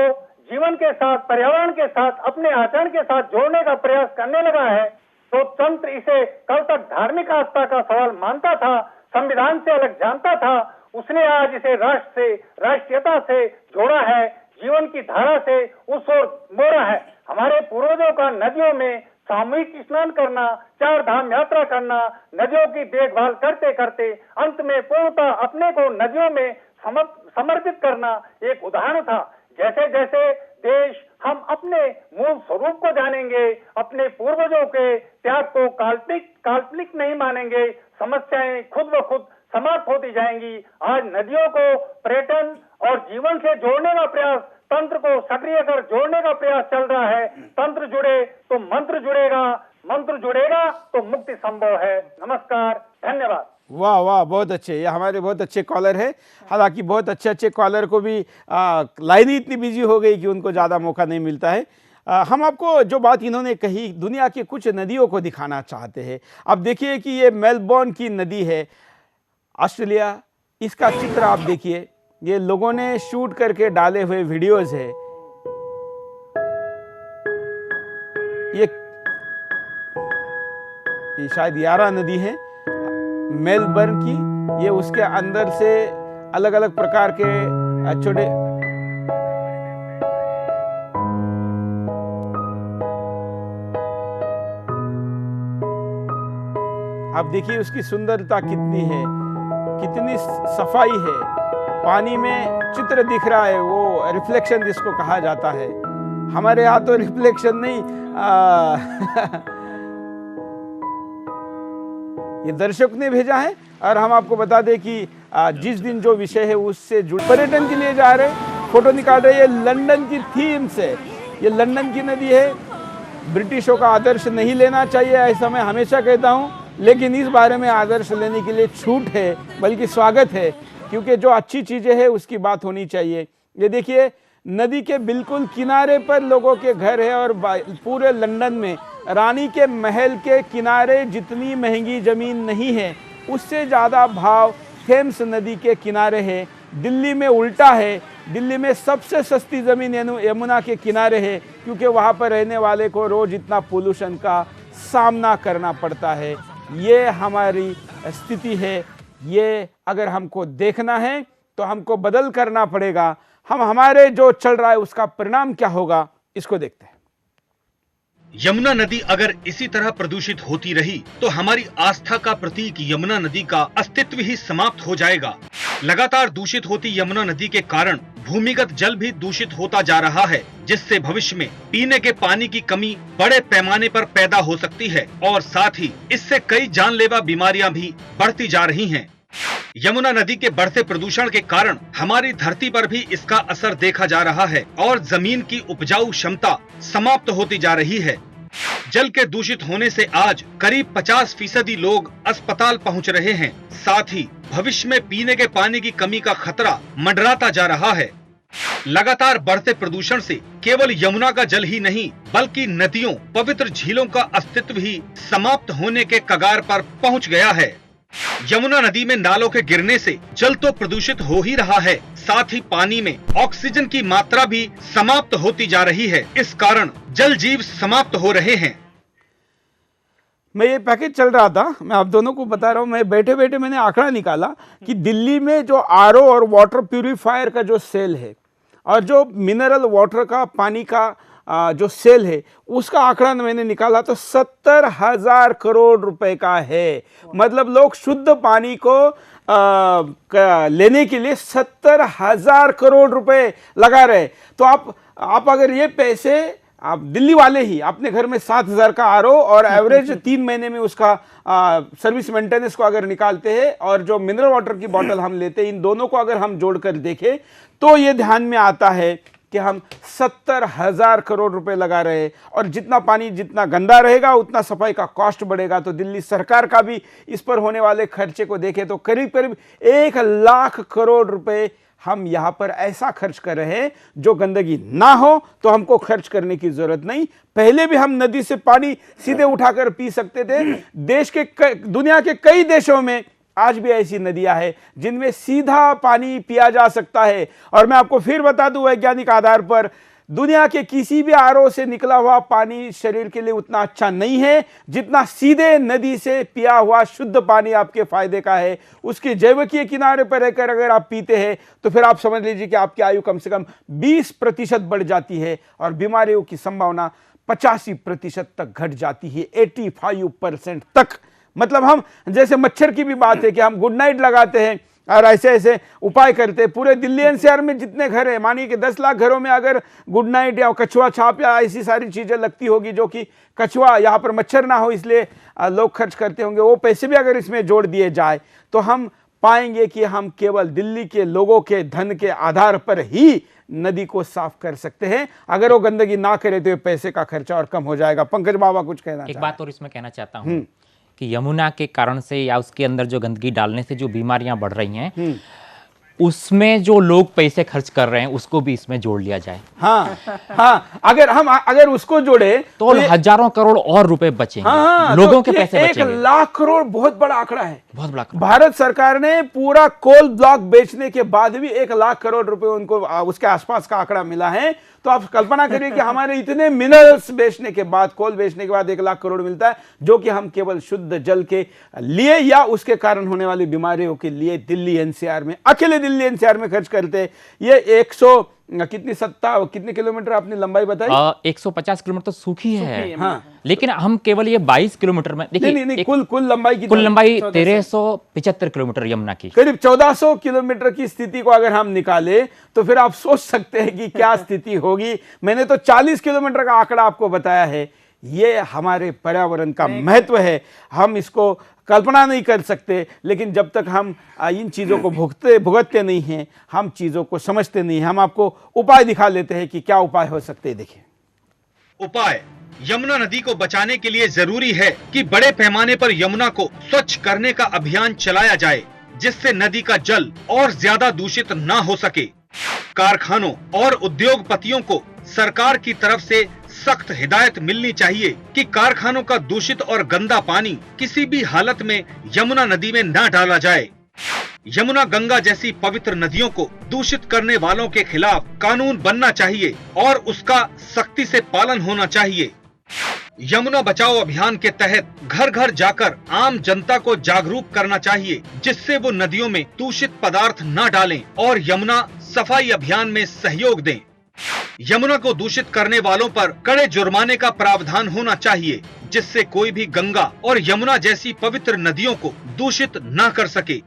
जीवन के साथ, पर्यावरण के साथ, अपने आचरण के साथ जोड़ने का प्रयास करने लगा है, तो तंत्र इसे कल तक धार्मिक आस्था का सवाल मानता था, संविधान से अलग जानता था, उसने आज इसे राष्ट्र से, राष्ट्रीयता से जोड़ा है, जीवन की धारा से उस ओर मोड़ा है। हमारे पूर्वजों का नदियों में सामूहिक स्नान करना, 4 धाम यात्रा करना, नदियों की देखभाल करते करते अंत में पूर्णतः अपने को नदियों में समर्पित करना एक उदाहरण था। जैसे जैसे देश हम अपने मूल स्वरूप को जानेंगे, अपने पूर्वजों के त्याग को काल्पनिक नहीं मानेंगे, समस्याएं खुद ब खुद समाप्त होती जाएंगी। आज नदियों को पर्यटन और जीवन से जोड़ने का प्रयास, तंत्र को सक्रिय कर जोड़ने का प्रयास चल रहा है। तंत्र जुड़े तो मंत्र जुड़ेगा, मंत्र जुड़ेगा तो मुक्ति संभव है। नमस्कार, धन्यवाद। वाह वाह, बहुत अच्छे, ये हमारे बहुत अच्छे कॉलर है। हालांकि बहुत अच्छे अच्छे कॉलर को भी लाइन ही इतनी बिजी हो गई कि उनको ज़्यादा मौका नहीं मिलता है। हम आपको जो बात इन्होंने कही, दुनिया के कुछ नदियों को दिखाना चाहते हैं। अब देखिए कि ये मेलबोर्न की नदी है, ऑस्ट्रेलिया। इसका चित्र आप देखिए, ये लोगों ने शूट करके डाले हुए वीडियोस है। ये शायद यारा नदी है मेलबर्न की। ये उसके अंदर से अलग अलग प्रकार के छोटे, आप देखिए उसकी सुंदरता कितनी है, कितनी सफाई है। पानी में चित्र दिख रहा है, वो रिफ्लेक्शन जिसको कहा जाता है। हमारे यहाँ तो रिफ्लेक्शन नहीं, ये दर्शक ने भेजा है। और हम आपको बता दें कि जिस दिन जो विषय है उससे जुड़ पर्यटन के लिए जा रहे, फोटो निकाल रहे। ये लंदन की थीम से, ये लंदन की नदी है। ब्रिटिशों का आदर्श नहीं लेना चाहिए, ऐसा मैं हमेशा कहता हूँ, लेकिन इस बारे में आदर्श लेने के लिए छूट है, बल्कि स्वागत है, क्योंकि जो अच्छी चीज़ें हैं उसकी बात होनी चाहिए। ये देखिए नदी के बिल्कुल किनारे पर लोगों के घर है, और पूरे लंदन में रानी के महल के किनारे जितनी महंगी ज़मीन नहीं है, उससे ज़्यादा भाव थेम्स नदी के किनारे है। दिल्ली में उल्टा है, दिल्ली में सबसे सस्ती ज़मीन यमुना के किनारे है, क्योंकि वहाँ पर रहने वाले को रोज़ इतना पोल्यूशन का सामना करना पड़ता है। ये हमारी स्थिति है। ये अगर हमको देखना है तो हमको बदल करना पड़ेगा। हम हमारे जो चल रहा है उसका परिणाम क्या होगा, इसको देखते हैं। यमुना नदी अगर इसी तरह प्रदूषित होती रही तो हमारी आस्था का प्रतीक यमुना नदी का अस्तित्व ही समाप्त हो जाएगा। लगातार दूषित होती यमुना नदी के कारण भूमिगत जल भी दूषित होता जा रहा है, जिससे भविष्य में पीने के पानी की कमी बड़े पैमाने पर पैदा हो सकती है, और साथ ही इससे कई जानलेवा बीमारियां भी बढ़ती जा रही हैं। यमुना नदी के बढ़ते प्रदूषण के कारण हमारी धरती पर भी इसका असर देखा जा रहा है, और जमीन की उपजाऊ क्षमता समाप्त होती जा रही है। जल के दूषित होने से आज करीब 50% लोग अस्पताल पहुंच रहे हैं। साथ ही भविष्य में पीने के पानी की कमी का खतरा मंडराता जा रहा है। लगातार बढ़ते प्रदूषण से केवल यमुना का जल ही नहीं, बल्कि नदियों, पवित्र झीलों का अस्तित्व ही समाप्त होने के कगार पर पहुंच गया है। यमुना नदी में नालों के गिरने से जल तो प्रदूषित हो ही रहा है, साथ ही पानी में ऑक्सीजन की मात्रा भी समाप्त होती जा रही है। इस कारण जल जीव समाप्त हो रहे हैं। मैं ये पैकेज चल रहा था, मैं आप दोनों को बता रहा हूँ, मैं बैठे बैठे मैंने आंकड़ा निकाला कि दिल्ली में जो आरओ और वाटर प्यूरिफायर का जो सेल है, और जो मिनरल वाटर का पानी का जो सेल है, उसका आंकड़ा मैंने निकाला तो 70,000 करोड़ रुपए का है। मतलब लोग शुद्ध पानी को लेने के लिए 70,000 करोड़ रुपए लगा रहे। तो आप अगर ये पैसे, आप दिल्ली वाले ही अपने घर में 7,000 का आरओ और एवरेज 3 महीने में उसका सर्विस मेंटेनेंस को अगर निकालते हैं, और जो मिनरल वाटर की बोतल हम लेते हैं, इन दोनों को अगर हम जोड़कर देखें तो ये ध्यान में आता है कि हम 70,000 करोड़ रुपए लगा रहे हैं। और जितना पानी जितना गंदा रहेगा उतना सफाई का कॉस्ट बढ़ेगा। तो दिल्ली सरकार का भी इस पर होने वाले खर्चे को देखें तो करीब करीब 1 लाख करोड़ रुपए हम यहाँ पर ऐसा खर्च कर रहे हैं। जो गंदगी ना हो तो हमको खर्च करने की जरूरत नहीं। पहले भी हम नदी से पानी सीधे उठाकर पी सकते थे। दुनिया के कई देशों में आज भी ऐसी नदियां हैं जिनमें सीधा पानी पिया जा सकता है। और मैं आपको फिर बता दूं, वैज्ञानिक आधार पर दुनिया के किसी भी आरओ से निकला हुआ पानी शरीर के लिए उतना अच्छा नहीं है जितना सीधे नदी से पिया हुआ शुद्ध पानी आपके फायदे का है। उसके जैविकीय किनारे पर रहकर अगर आप पीते हैं तो फिर आप समझ लीजिए कि आपकी आयु कम से कम 20% बढ़ जाती है, और बीमारियों की संभावना 85% तक घट जाती है, 85% तक। मतलब हम, जैसे मच्छर की भी बात है कि हम गुड नाइट लगाते हैं और ऐसे ऐसे उपाय करते हैं। पूरे दिल्ली एनसीआर में जितने घर हैं, मानिए कि 10 लाख घरों में अगर गुड नाइट या कछुआ छाप या ऐसी सारी चीज़ें लगती होगी, जो कि कछुआ यहाँ पर मच्छर ना हो इसलिए लोग खर्च करते होंगे, वो पैसे भी अगर इसमें जोड़ दिए जाए तो हम पाएंगे कि हम केवल दिल्ली के लोगों के धन के आधार पर ही नदी को साफ कर सकते हैं। अगर वो गंदगी ना करे तो ये पैसे का खर्चा और कम हो जाएगा। पंकज बाबा कुछ कहना एक बात और इसमें कहना चाहता हूँ कि यमुना के कारण से या उसके अंदर जो गंदगी डालने से जो बीमारियां बढ़ रही हैं, उसमें जो लोग पैसे खर्च कर रहे हैं उसको भी इसमें जोड़ लिया जाए। हाँ, अगर उसको जोड़े तो हजारों करोड़ और रुपए बचेंगे। लोगों के पैसे बचेंगे। 1 लाख करोड़ बहुत बड़ा आंकड़ा है। बहुत बड़ा आंकड़ा। भारत सरकार ने पूरा कोल ब्लॉक बेचने के बाद भी 1 लाख करोड़ रुपए उनको उसके आसपास का आंकड़ा मिला है। तो आप कल्पना करिए कि हमारे इतने मिनरल्स बेचने के बाद, कोल बेचने के बाद 1 लाख करोड़ मिलता है, जो कि हम केवल शुद्ध जल के लिए या उसके कारण होने वाली बीमारियों के लिए दिल्ली एनसीआर में, अकेले दिल्ली एनसीआर में खर्च करते हैं। ये 100 कितने किलोमीटर आपने लंबाई बताई? 150 किलोमीटर तो सूखी है। हाँ। लेकिन हम केवल ये 22 किलोमीटर में देखिए, नहीं, कुल लंबाई की, कुल लंबाई 1375 किलोमीटर यमुना की, करीब 1400 किलोमीटर की स्थिति को अगर हम निकाले तो फिर आप सोच सकते हैं कि क्या स्थिति होगी। मैंने तो 40 किलोमीटर का आंकड़ा आपको बताया है। ये हमारे पर्यावरण का महत्व है, हम इसको कल्पना नहीं कर सकते। लेकिन जब तक हम इन चीज़ों को भुगतते नहीं हैं, हम चीज़ों को समझते नहीं हैं। हम आपको उपाय दिखा लेते हैं कि क्या उपाय हो सकते हैं। देखिए उपाय। यमुना नदी को बचाने के लिए जरूरी है कि बड़े पैमाने पर यमुना को स्वच्छ करने का अभियान चलाया जाए, जिससे नदी का जल और ज्यादा दूषित न हो सके। कारखानों और उद्योगपतियों को सरकार की तरफ से सख्त हिदायत मिलनी चाहिए कि कारखानों का दूषित और गंदा पानी किसी भी हालत में यमुना नदी में न डाला जाए। यमुना गंगा जैसी पवित्र नदियों को दूषित करने वालों के खिलाफ कानून बनना चाहिए और उसका सख्ती से पालन होना चाहिए। यमुना बचाओ अभियान के तहत घर घर जाकर आम जनता को जागरूक करना चाहिए, जिससे वो नदियों में दूषित पदार्थ न डालें और यमुना सफाई अभियान में सहयोग दें। यमुना को दूषित करने वालों पर कड़े जुर्माने का प्रावधान होना चाहिए, जिससे कोई भी गंगा और यमुना जैसी पवित्र नदियों को दूषित न कर सके।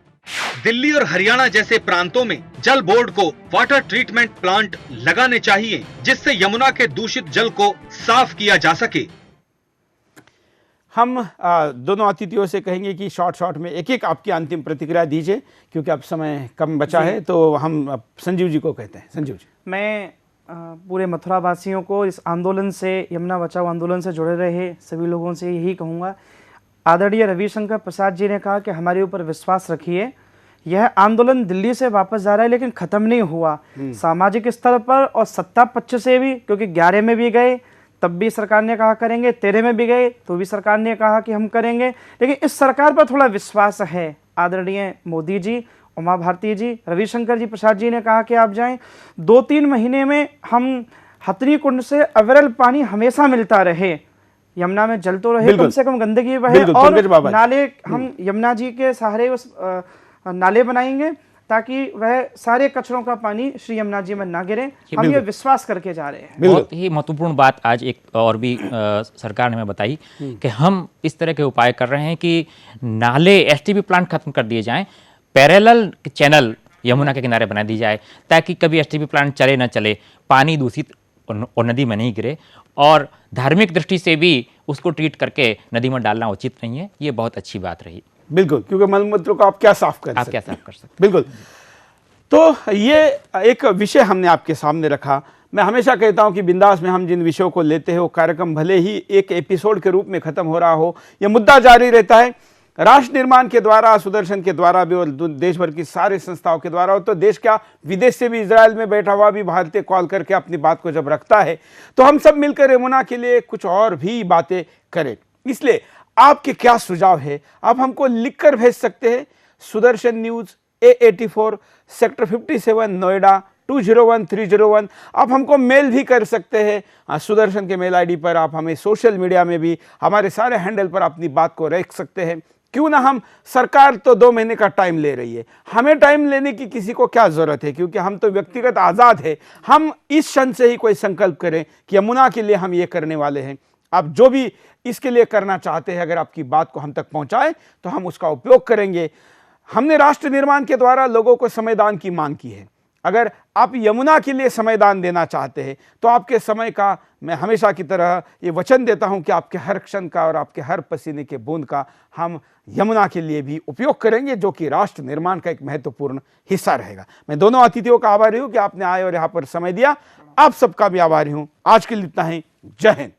दिल्ली और हरियाणा जैसे प्रांतों में जल बोर्ड को वाटर ट्रीटमेंट प्लांट लगाने चाहिए, जिससे यमुना के दूषित जल को साफ किया जा सके। हम दोनों अतिथियों से कहेंगे कि शॉर्ट में एक आपकी अंतिम प्रतिक्रिया दीजिए, क्योंकि अब समय कम बचा है। तो हम संजीव जी को कहते हैं। संजीव जी। मैं पूरे मथुरा वासियों को इस आंदोलन से, यमुना बचाओ आंदोलन से जुड़े रहे सभी लोगों से यही कहूँगा। आदरणीय रविशंकर प्रसाद जी ने कहा कि हमारे ऊपर विश्वास रखिए। यह आंदोलन दिल्ली से वापस जा रहा है, लेकिन ख़त्म नहीं हुआ। सामाजिक स्तर पर और सत्ता पक्ष से भी, क्योंकि 11 में भी गए तब भी सरकार ने कहा करेंगे, 13 में भी गए तो भी सरकार ने कहा कि हम करेंगे। लेकिन इस सरकार पर थोड़ा विश्वास है। आदरणीय मोदी जी, उमा भारती जी, रविशंकर जी प्रसाद जी ने कहा कि आप जाएं। 2-3 महीने में हम हथनी कुंड से अविरल पानी हमेशा मिलता रहे, यमुना में जल तो रहे, कम से कम गंदगी बहे, और नाले हम यमुना जी के सहारे उस नाले बनाएंगे ताकि वह सारे कचरों का पानी श्री यमुना जी में ना गिरे। हम ये विश्वास करके जा रहे हैं। बहुत ही महत्वपूर्ण बात आज एक और भी सरकार ने हमें बताई कि हम इस तरह के उपाय कर रहे हैं कि नाले, एसटीपी प्लांट खत्म कर दिए जाएं, पैरेलल चैनल यमुना के किनारे बना दी जाए, ताकि कभी एसटीपी प्लांट चले न चले, पानी दूषित और नदी में नहीं गिरे। और धार्मिक दृष्टि से भी उसको ट्रीट करके नदी में डालना उचित नहीं है। ये बहुत अच्छी बात रही। बिल्कुल, क्योंकि मलमूत्र को आप क्या साफ कर सकते। बिल्कुल। तो ये एक विषय हमने आपके सामने रखा। मैं हमेशा कहता हूं कि बिंदास में हम जिन विषयों को लेते हैं वो कार्यक्रम भले ही एक एपिसोड के रूप में खत्म हो रहा हो, ये मुद्दा जारी रहता है। राष्ट्र निर्माण के द्वारा, सुदर्शन के द्वारा भी और देश भर की सारी संस्थाओं के द्वारा हो, तो देश क्या, विदेश से भी, इजराइल में बैठा हुआ भी भारतीय कॉल करके अपनी बात को जब रखता है, तो हम सब मिलकर यमुना के लिए कुछ और भी बातें करें। इसलिए आपके क्या सुझाव है, आप हमको लिखकर भेज सकते हैं। Sudarshan news A84 sector 57 Noida 201301। आप हमको मेल भी कर सकते हैं सुदर्शन के मेल आईडी पर। आप हमें सोशल मीडिया में भी हमारे सारे हैंडल पर अपनी बात को रख सकते हैं। क्यों ना हम, सरकार तो 2 महीने का टाइम ले रही है, हमें टाइम लेने की किसी को क्या जरूरत है, क्योंकि हम तो व्यक्तिगत आज़ाद है। हम इस क्षण से ही कोई संकल्प करें कि यमुना के लिए हम ये करने वाले हैं। आप जो भी इसके लिए करना चाहते हैं, अगर आपकी बात को हम तक पहुंचाएं तो हम उसका उपयोग करेंगे। हमने राष्ट्र निर्माण के द्वारा लोगों को समयदान की मांग की है। अगर आप यमुना के लिए समय दान देना चाहते हैं तो आपके समय का मैं हमेशा की तरह ये वचन देता हूं कि आपके हर क्षण का और आपके हर पसीने के बूंद का हम यमुना के लिए भी उपयोग करेंगे, जो कि राष्ट्र निर्माण का एक महत्वपूर्ण हिस्सा रहेगा। मैं दोनों अतिथियों का आभारी हूं कि आपने आए और यहां पर समय दिया। आप सबका भी आभारी हूं। आज के लिए इतना ही। जय हिंद।